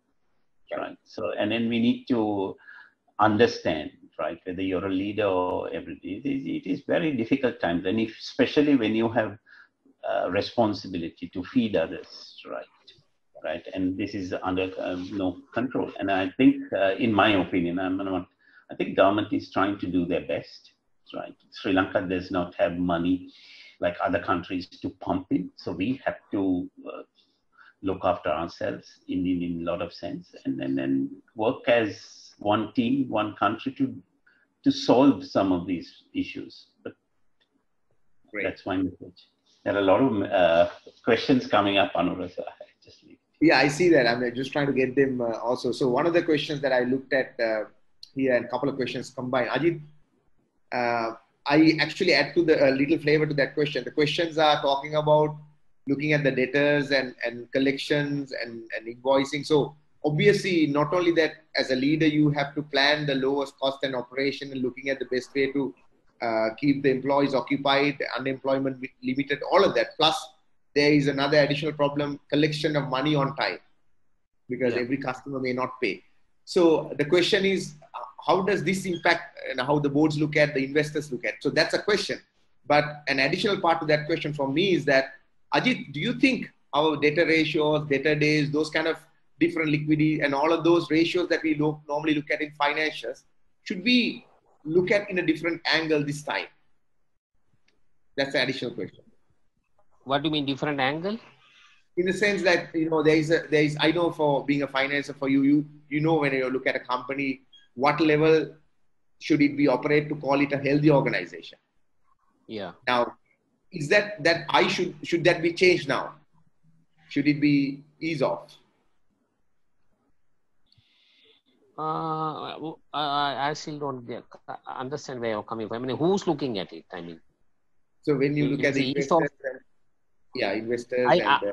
right? So, and then we need to understand, right, whether you're a leader or everything, it is very difficult times. And especially when you have responsibility to feed others, right? Right. And this is under no control. And I think, in my opinion, I think government is trying to do their best. Right. Sri Lanka does not have money like other countries to pump in. So we have to look after ourselves in a lot of sense and then work as one team, one country to solve some of these issues. But that's my message. There are a lot of questions coming up, Anura, so I just leave it. Yeah, I see that. I'm just trying to get them also. So one of the questions that I looked at here and a couple of questions combined. Ajith, I actually add to the little flavor to that question. The questions are talking about looking at the debtors and collections and invoicing. So obviously, not only that, as a leader, you have to plan the lowest cost and operation and looking at the best way to keep the employees occupied, unemployment limited, all of that. Plus, there is another additional problem, collection of money on time, because every customer may not pay. So the question is, how does this impact and how the boards look at, the investors look at? So that's a question. But an additional part to that question for me is that, Ajith, do you think our data ratios, data days, those kind of different liquidity and all of those ratios that we normally look at in financials, should we look at in a different angle this time? That's the additional question. What do you mean different angle? In the sense that, you know, there is, I know for being a financer for you know, when you look at a company, what level should it be operate to call it a healthy organization? Yeah. Now, is that should that be changed now? Should it be ease off? I still don't understand where you're coming from. I mean, who's looking at it? I mean, so when you look at the investors, Yeah, investors I,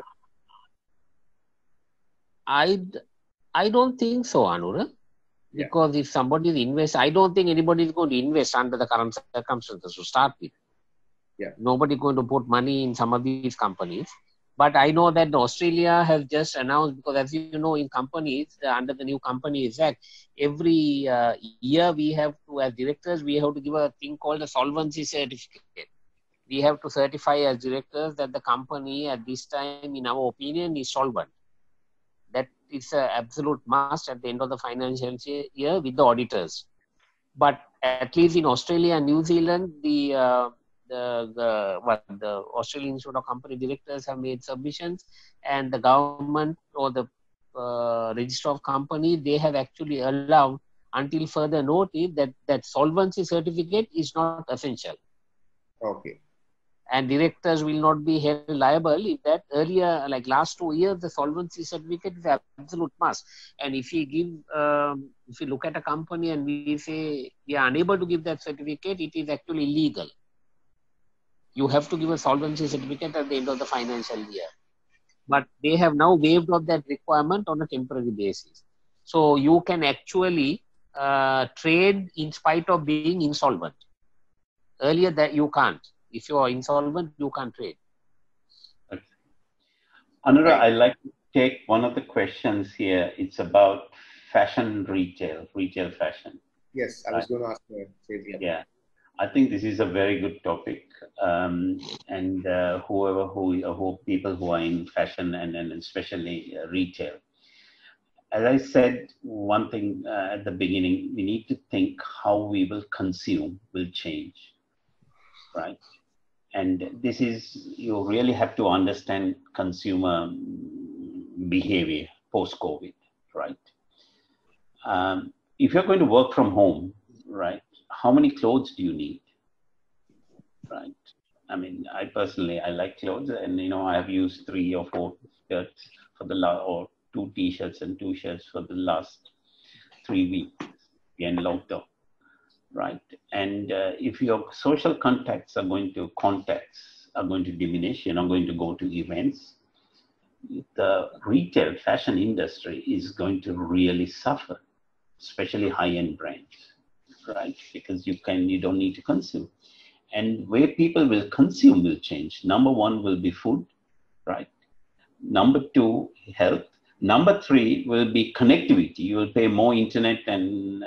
and I don't think so, Anura. yeah. Because if somebody invests, I don't think anybody is going to invest under the current circumstances to start with. Yeah. Nobody going to put money in some of these companies. But I know that Australia has just announced, because as you know, in companies, under the new Companies Act, every year we have to, as directors, we have to give a thing called a solvency certificate. We have to certify as directors that the company at this time, in our opinion, is solvent. That is an absolute must at the end of the financial year with the auditors. But at least in Australia and New Zealand, the Australian Institute of Company Directors have made submissions, and the government or the Register of Company, they have actually allowed until further notice that solvency certificate is not essential. Okay. And directors will not be held liable if that earlier, like last 2 years, the solvency certificate is absolute must. And if we give, if we look at a company and we say we are unable to give that certificate, it is actually illegal. You have to give a solvency certificate at the end of the financial year. But they have now waived off that requirement on a temporary basis. So you can actually trade in spite of being insolvent. Earlier that you can't. If you are insolvent, you can't trade. Okay. Anura, Right. I'd like to take one of the questions here. It's about fashion retail fashion. Yes, I was going to ask the same thing. Yeah, I think this is a very good topic. And who people who are in fashion and especially retail. As I said, one thing at the beginning, we need to think how we will consume will change, right? And this is, you really have to understand consumer behavior post-COVID, right? If you're going to work from home, right, how many clothes do you need, right? I mean, I personally, I like clothes, and I have used 3 or 4 shirts for the or 2 t-shirts and 2 shirts for the last 3 weeks in lockdown, right? And if your social contacts are going to diminish, you're not going to go to events, the retail fashion industry is going to really suffer, especially high-end brands, right? Because you don't need to consume. And where people will consume will change. Number 1 will be food, right? Number 2, health. Number 3 will be connectivity. You will pay more internet and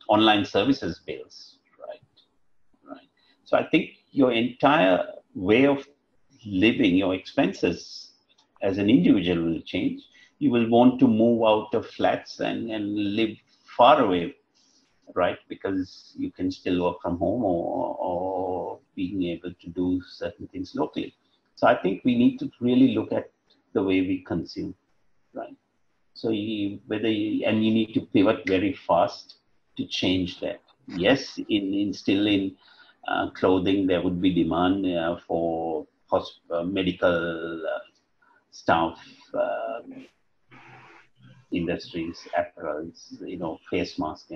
online services bills, right? So I think your entire way of living, your expenses as an individual will change. You will want to move out of flats and live far away, right? Because you can still work from home or being able to do certain things locally. So I think we need to really look at the way we consume, right? So you need to pivot very fast to change that. Yes, still in clothing, there would be demand for medical staff, industries, apparels, face masks.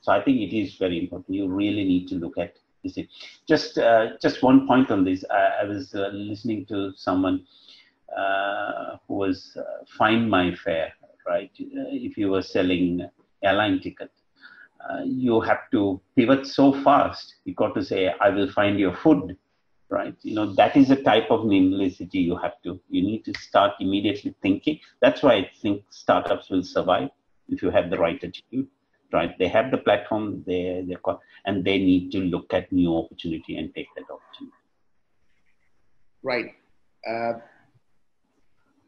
So I think it is very important. You really need to look at this. Just one point on this. I was listening to someone who was Find My Fare, right? If you were selling airline ticket, you have to pivot so fast. You got to say, I will find your food, right? That is a type of nimblity you need to start immediately thinking. That's why I think startups will survive if you have the right attitude, right? They have the platform, and they need to look at new opportunity and take that opportunity. Right.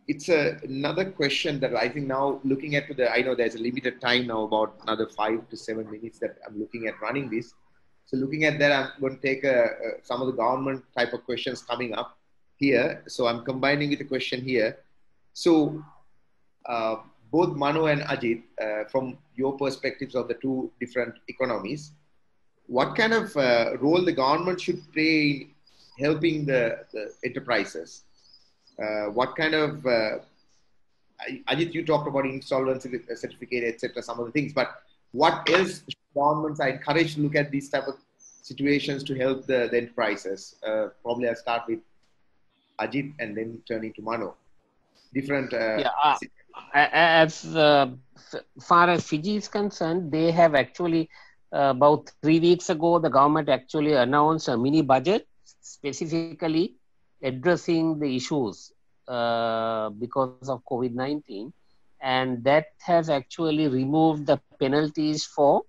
It's another question that I think now looking at I know there's a limited time now, about another 5 to 7 minutes that I'm looking at running this. So looking at that, I'm going to take some of the government type of questions coming up here. So I'm combining with a question here. So both Mano and Ajith, from your perspectives of the 2 different economies, what kind of role the government should play in helping the enterprises? What kind of, Ajith, you talked about insolvency certificate, etc., some of the things, but what else governments are encouraged to look at these type of situations to help the enterprises? Probably I'll start with Ajith and then turning to Mano. Different. As far as Fiji is concerned, they have actually about 3 weeks ago, the government actually announced a mini budget specifically addressing the issues because of COVID-19, and that has actually removed the penalties for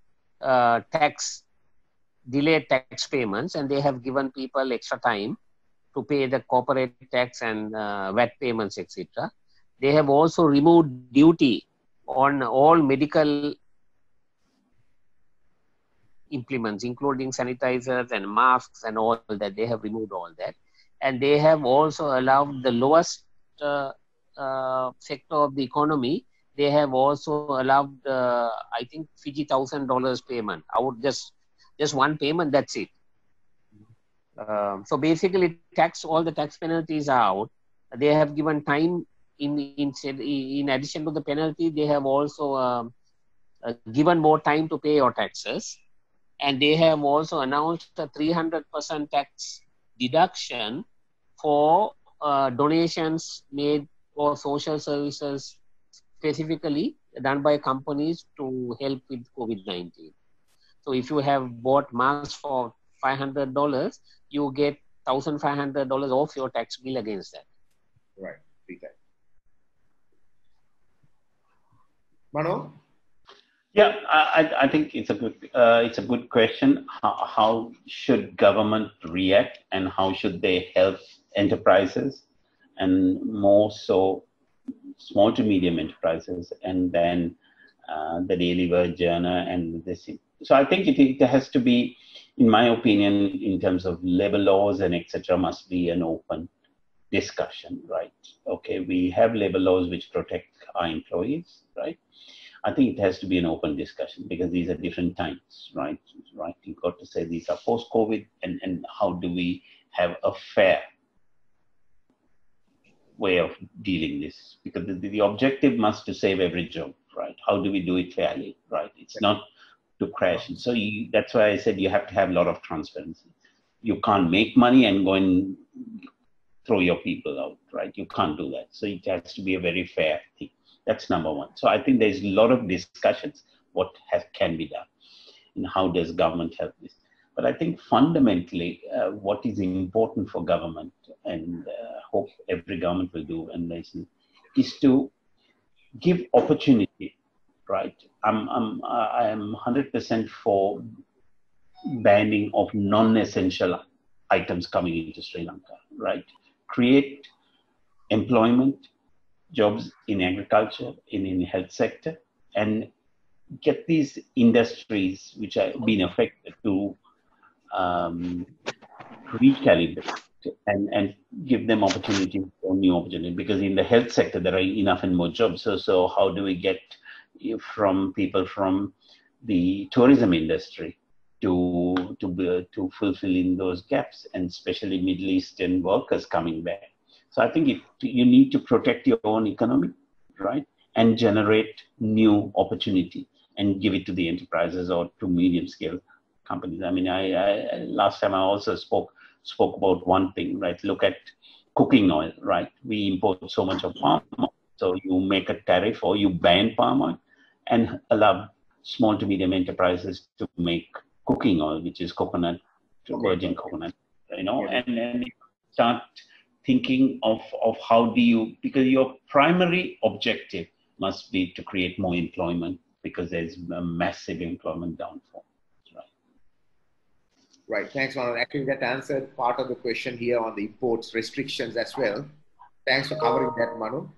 delayed tax payments, and they have given people extra time to pay the corporate tax and VAT payments, etc. They have also removed duty on all medical implements, including sanitizers and masks and all that. They have removed all that. And they have also allowed the lowest sector of the economy. They have also allowed, I think, Fiji $1,000 payment. I would just one payment, that's it. So basically, all the tax penalties are out. They have given time in addition to the penalty. They have also given more time to pay your taxes, and they have also announced a 300% tax deduction for donations made for social services, specifically done by companies to help with COVID-19. So if you have bought masks for $500, you get $1,500 off your tax bill against that. Right. Mano? Yeah, I think it's a good question. How should government react, and how should they help enterprises, and more so small to medium enterprises, and then the daily wage earner and this. So I think it has to be, in my opinion, in terms of labor laws and etc., must be an open discussion, right? Okay, we have labor laws which protect our employees, right? I think it has to be an open discussion because these are different times, right? Right. You've got to say these are post-COVID, and how do we have a fair way of dealing this? Because the objective must to save every job, right? How do we do it fairly, right? It's not to crash. And so that's why I said you have to have a lot of transparency. You can't make money and go and throw your people out, right? You can't do that. So it has to be a very fair thing. That's number one. So I think there's a lot of discussions what can be done and how does government help this. But I think fundamentally what is important for government, and hope every government will do, and is to give opportunity, right? I am 100% for banning of non-essential items coming into Sri Lanka, right? Create employment, jobs in agriculture, in health sector, and get these industries which are being affected to recalibrate and give them opportunity for new opportunity. Because in the health sector there are enough and more jobs. So how do we get from people from the tourism industry to fulfill in those gaps, and especially Middle Eastern workers coming back? So I think you need to protect your own economy, right, and generate new opportunity and give it to the enterprises or to medium-scale companies. I mean, I last time I also spoke about one thing, right? Look at cooking oil, right? We import so much of palm oil, so you make a tariff or you ban palm oil and allow small to medium enterprises to make cooking oil, which is coconut, virgin coconut, and start thinking of how do you, because your primary objective must be to create more employment, because there's a massive employment downfall. Right. Thanks, Mano. Actually, that answered part of the question here on the imports restrictions as well. Thanks for covering that, Mano.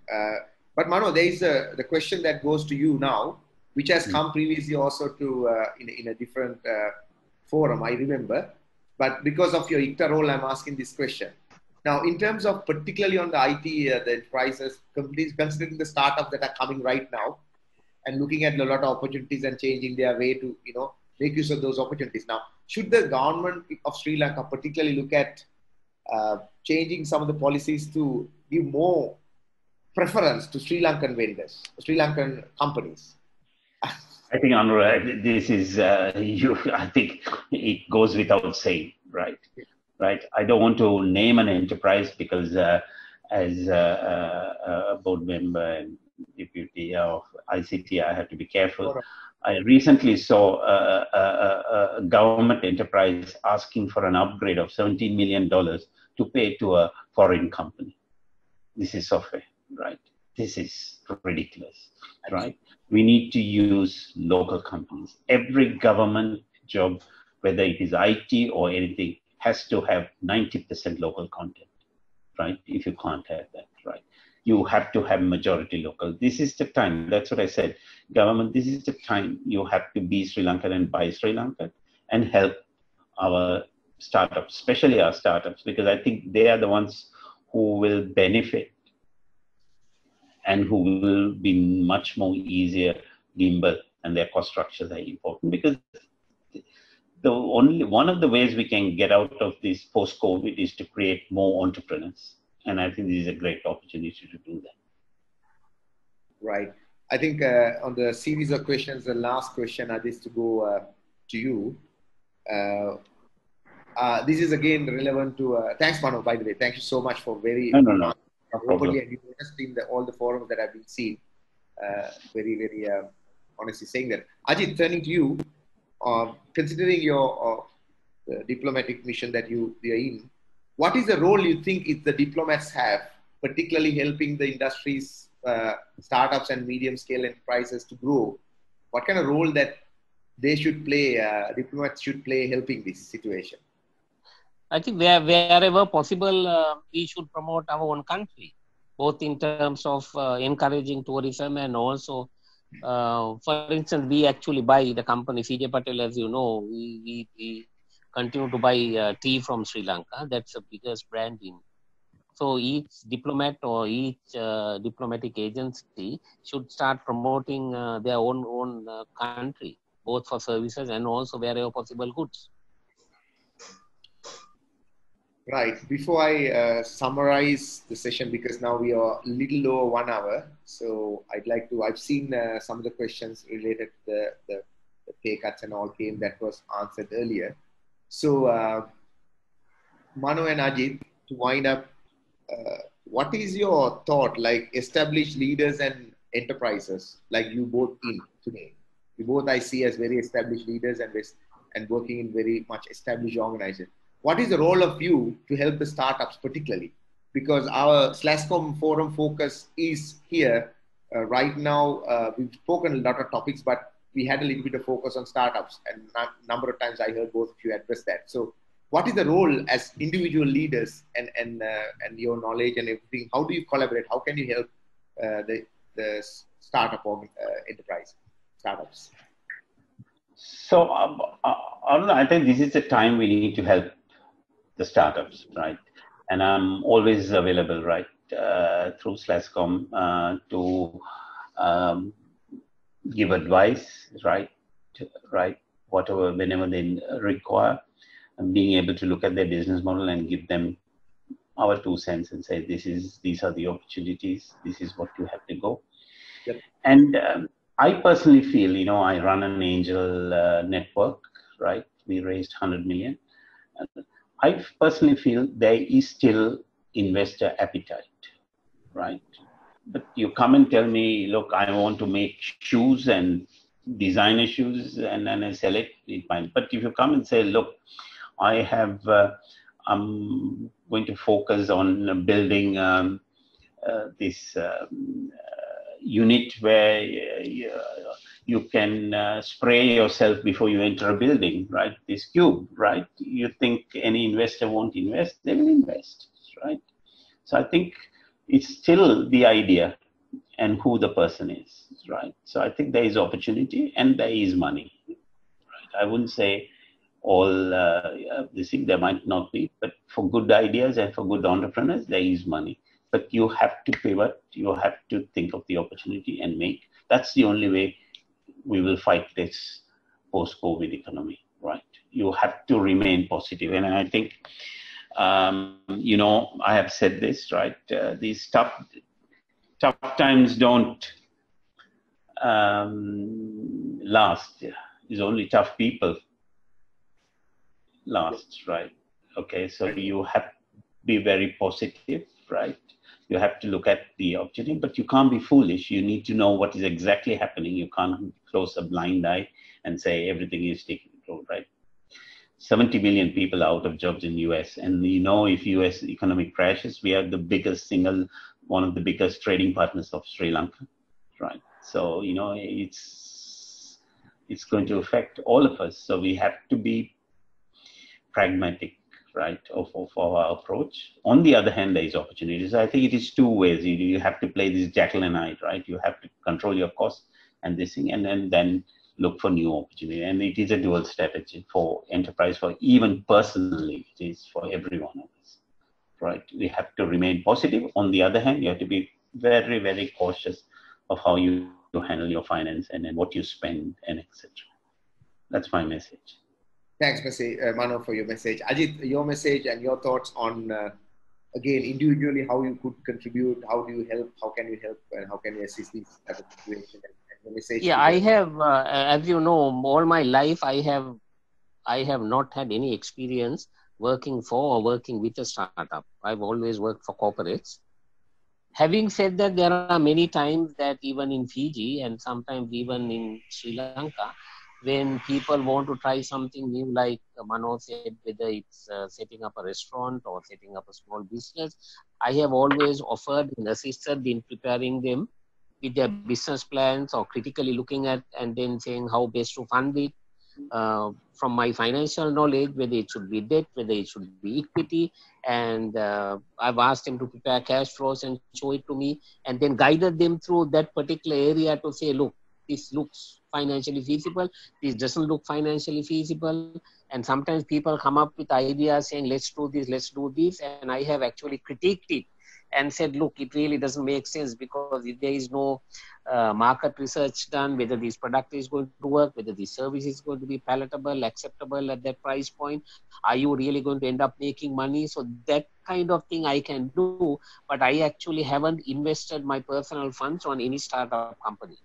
But Mano, there is the question that goes to you now, which has come previously also to in a different forum, I remember. But because of your ICTA role, I'm asking this question. Now, in terms of particularly on the IT, the enterprises, companies, considering the startups that are coming right now and looking at a lot of opportunities and changing their way to, make use of those opportunities. Now, should the government of Sri Lanka particularly look at changing some of the policies to give more preference to Sri Lankan vendors, Sri Lankan companies? I think, Anura, this is, I think it goes without saying, right? right? I don't want to name an enterprise because as a board member and deputy of ICT, I have to be careful. I recently saw a government enterprise asking for an upgrade of $17 million to pay to a foreign company. This is software, right? This is ridiculous, right? We need to use local companies. Every government job, whether it is IT or anything, has to have 90% local content, right? If you can't have that, right? You have to have majority local. This is the time, that's what I said. Government, this is the time you have to be Sri Lankan and buy Sri Lankan and help our startups, especially our startups, because I think they are the ones who will benefit and who will be much more easier, nimble, and their cost structures are important, because the only one of the ways we can get out of this post-COVID is to create more entrepreneurs. And I think this is a great opportunity to do that. Right. I think on the series of questions, the last question, Ajith, to go to you. This is again relevant to, thanks Mano, by the way, thank you so much for very openly and honestly in all the forums that I've been seeing, very honestly saying that. Ajith, turning to you, considering your diplomatic mission that you are in, what is the role you think the diplomats have, particularly helping the industries, startups and medium scale enterprises to grow? What kind of role that they should play, diplomats should play helping this situation? I think wherever possible, we should promote our own country, both in terms of encouraging tourism and also, for instance, we actually buy the company CJ Patel, as you know, we continue to buy tea from Sri Lanka. That's the biggest brand in. So each diplomat or each diplomatic agency should start promoting their own country, both for services and also wherever possible goods. Right. Before I summarize the session, because now we are a little over 1 hour, so I've seen some of the questions related to the pay cuts and all came that was answered earlier. So Mano and Ajith, to wind up, what is your thought, like established leaders and enterprises, like you both in today? You both I see as very established leaders and working in very much established organizations. What is the role of you to help the startups particularly? Because our SLASSCOM forum focus is here right now. We've spoken a lot of topics, but we had a little bit of focus on startups, and a number of times I heard both of you address that. So what is the role as individual leaders and your knowledge and everything? How do you collaborate? How can you help the startup or enterprise startups? So I think this is the time we need to help the startups, right? And I'm always available, right, through SLASSCOM to give advice, right, whatever, whenever they require, and being able to look at their business model and give them our 2 cents and say, these are the opportunities, this is what you have to go. Yep. And I personally feel, I run an angel network, right? We raised 100 million. I personally feel there is still investor appetite, right? But you come and tell me, look, I want to make shoes and designer shoes and then I sell it, it's fine. But if you come and say, look, I'm going to focus on building this unit where you can spray yourself before you enter a building, right? This cube, right? You think any investor won't invest? They will invest, right? So I think it's still the idea and who the person is, right? So I think there is opportunity and there is money, right? I wouldn't say all this thing, there might not be, but for good ideas and for good entrepreneurs, there is money. But you have to pivot, you have to think of the opportunity and make. That's the only way we will fight this post-COVID economy, right? You have to remain positive. And I think, I have said this, right? These tough times don't last. It's only tough people last, right? Okay, so you have to be very positive, right? You have to look at the opportunity, but you can't be foolish. You need to know what is exactly happening. You can't close a blind eye and say everything is taken control, right? 70 million people out of jobs in US. And if US economic crashes, we are the biggest one of the biggest trading partners of Sri Lanka, right? So, it's going to affect all of us. So we have to be pragmatic, right, of our approach. On the other hand, there is opportunities. I think it is two ways. You have to play this Jekyll and Hyde, right? You have to control your costs and this thing, and then look for new opportunity. And it is a dual strategy for enterprise, for even personally, it is for every one of us, right? We have to remain positive. On the other hand, you have to be very, very cautious of how you handle your finance and then what you spend and etc. That's my message. Thanks, Mano, for your message. Ajith, your message and your thoughts on, again, individually, how you could contribute, how do you help, how can you help, and how can you assist these type of situations? And the message. Yeah, I have, as you know, all my life, I have not had any experience working for or working with a startup. I've always worked for corporates. Having said that, there are many times that even in Fiji and sometimes even in Sri Lanka, when people want to try something new, like Mano said, whether it's setting up a restaurant or setting up a small business, I have always offered and assisted in preparing them with their business plans or critically looking at and then saying how best to fund it. From my financial knowledge, whether it should be debt, whether it should be equity, and I've asked them to prepare cash flows and show it to me, and then guided them through that particular area to say, look, this looks financially feasible, this doesn't look financially feasible, and sometimes people come up with ideas saying, let's do this, and I have actually critiqued it and said, look, it really doesn't make sense because if there is no market research done, whether this product is going to work, whether this service is going to be palatable, acceptable at that price point, are you really going to end up making money? So that kind of thing I can do, but I actually haven't invested my personal funds on any startup company.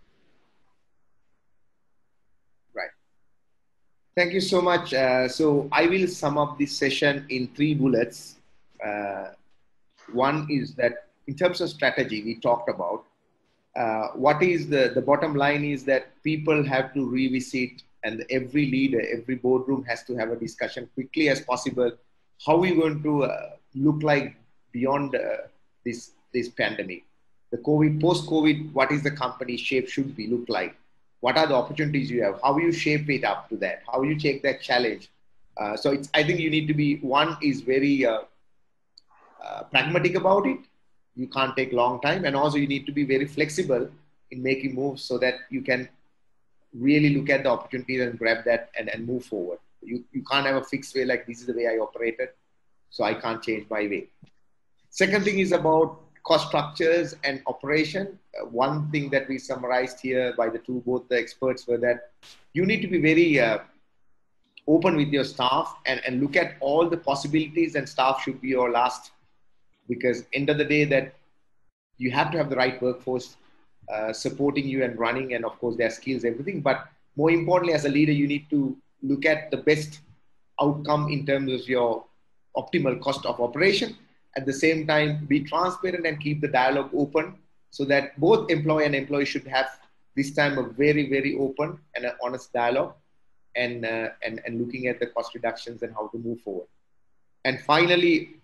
Right. Thank you so much. So I will sum up this session in 3 bullets. One is that in terms of strategy, we talked about what is the bottom line is that people have to revisit, and every leader, every boardroom has to have a discussion quickly as possible. How are we going to look like beyond this pandemic? The post-COVID, what is the company shape should be look like? What are the opportunities you have? How you shape it up to that? How you take that challenge? So I think you need to be, one is very pragmatic about it. You can't take long time, and also you need to be very flexible in making moves so that you can really look at the opportunities and grab that and move forward. You can't have a fixed way like this is the way I operated, so I can't change my way. Second thing is about cost structures and operation. One thing that we summarized here by both the experts were that you need to be very open with your staff and look at all the possibilities, and staff should be your last, because end of the day that you have to have the right workforce supporting you and running, and of course their skills, everything. But more importantly, as a leader, you need to look at the best outcome in terms of your optimal cost of operation. At the same time, be transparent and keep the dialogue open so that both employee and employee should have this time a very, very open and an honest dialogue and looking at the cost reductions and how to move forward. And finally,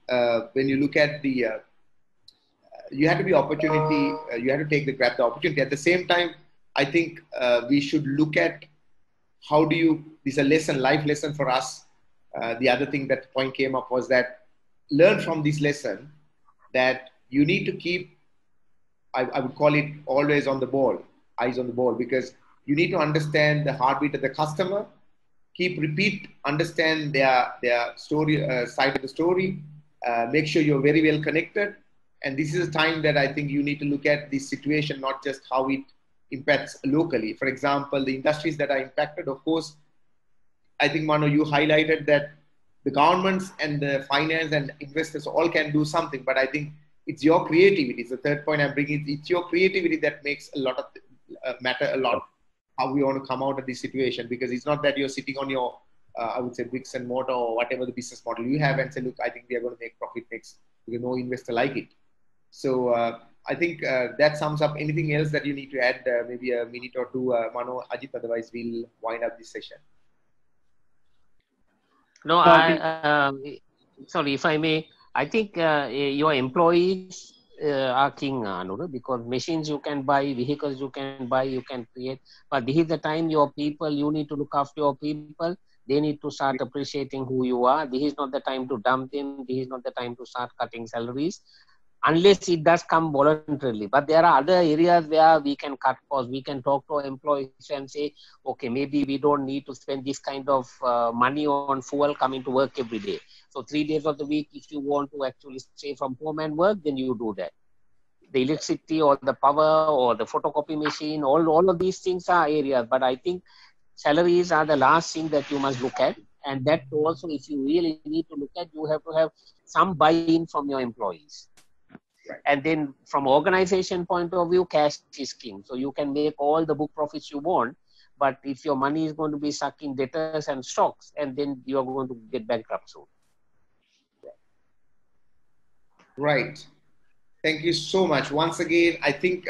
when you look at the, you have to be opportunity, you have to grab the opportunity. At the same time, I think we should look at how do you, this is a life lesson for us. The other thing that point came up was that learn from this lesson that you need to keep, I would call it always on the ball, eyes on the ball, because you need to understand the heartbeat of the customer, understand their story, side of the story, make sure you're very well connected. And this is a time that I think you need to look at this situation, not just how it impacts locally. For example, the industries that are impacted, of course, I think, Mano, you highlighted that the governments and the finance and investors all can do something, but I think it's your creativity. It's the third point I'm bringing. It's your creativity that makes a lot of matter a lot. How we want to come out of this situation, because it's not that you're sitting on your I would say bricks and mortar or whatever the business model you have and say, look, I think we are going to make profit next because no investor like it. So I think that sums up. Anything else that you need to add? Maybe a minute or two, Mano, Ajith, otherwise we'll wind up this session. No, sorry, if I may, I think your employees are king, Anura, because machines you can buy, vehicles you can buy, you can create. But this is the time your people, you need to look after your people. They need to start appreciating who you are. This is not the time to dump them. This is not the time to start cutting salaries, unless it does come voluntarily. But there are other areas where we can cut costs. We can talk to employees and say, okay, maybe we don't need to spend this kind of money on fuel coming to work every day. So 3 days of the week, if you want to actually stay from home and work, then you do that. The electricity or the power or the photocopy machine, all of these things are areas. But I think salaries are the last thing that you must look at. And that also, if you really need to look at, you have to have some buy-in from your employees. Right. And then from organization point of view, cash is king. So you can make all the book profits you want, but if your money is going to be stuck in debtors and stocks, and then you are going to get bankrupt soon. Right. Thank you so much. Once again, I think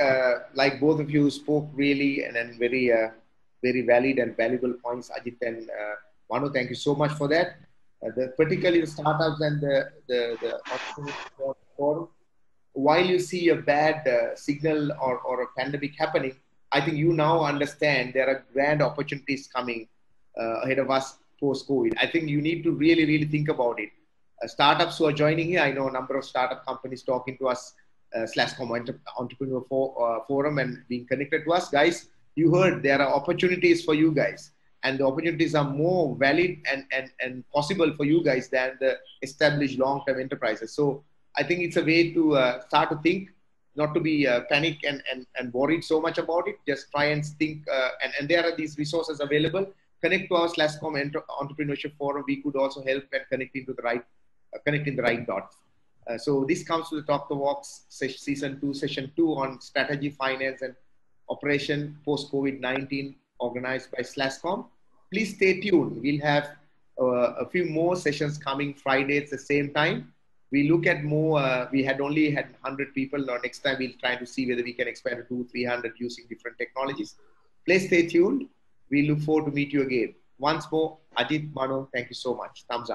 like both of you spoke really and then very, very valid and valuable points, Ajith and Manu. Thank you so much for that. Particularly the startups and the entrepreneurs forum. While you see a bad signal or a pandemic happening, I think you now understand there are grand opportunities coming ahead of us post-COVID. I think you need to really, really think about it. Startups who are joining here, I know a number of startup companies talking to us, SLASSCOM Entrepreneur Forum and being connected to us. Guys, you heard there are opportunities for you guys. And the opportunities are more valid and possible for you guys than the established long-term enterprises. So I think it's a way to start to think, not to be panic and worried so much about it. Just try and think, and there are these resources available. Connect to our SLASSCOM Entrepreneurship Forum. We could also help and connecting the right dots. So this comes to the Talk the Walks Season 2, Session 2 on Strategy, Finance and Operation post-COVID-19 organized by SLASSCOM. Please stay tuned. We'll have a few more sessions coming Friday at the same time. We look at more, we had only had 100 people. Now next time we'll try to see whether we can expand to 200-300 using different technologies. Please stay tuned. We look forward to meet you again. Once more, Ajith, Mano, thank you so much. Thumbs up.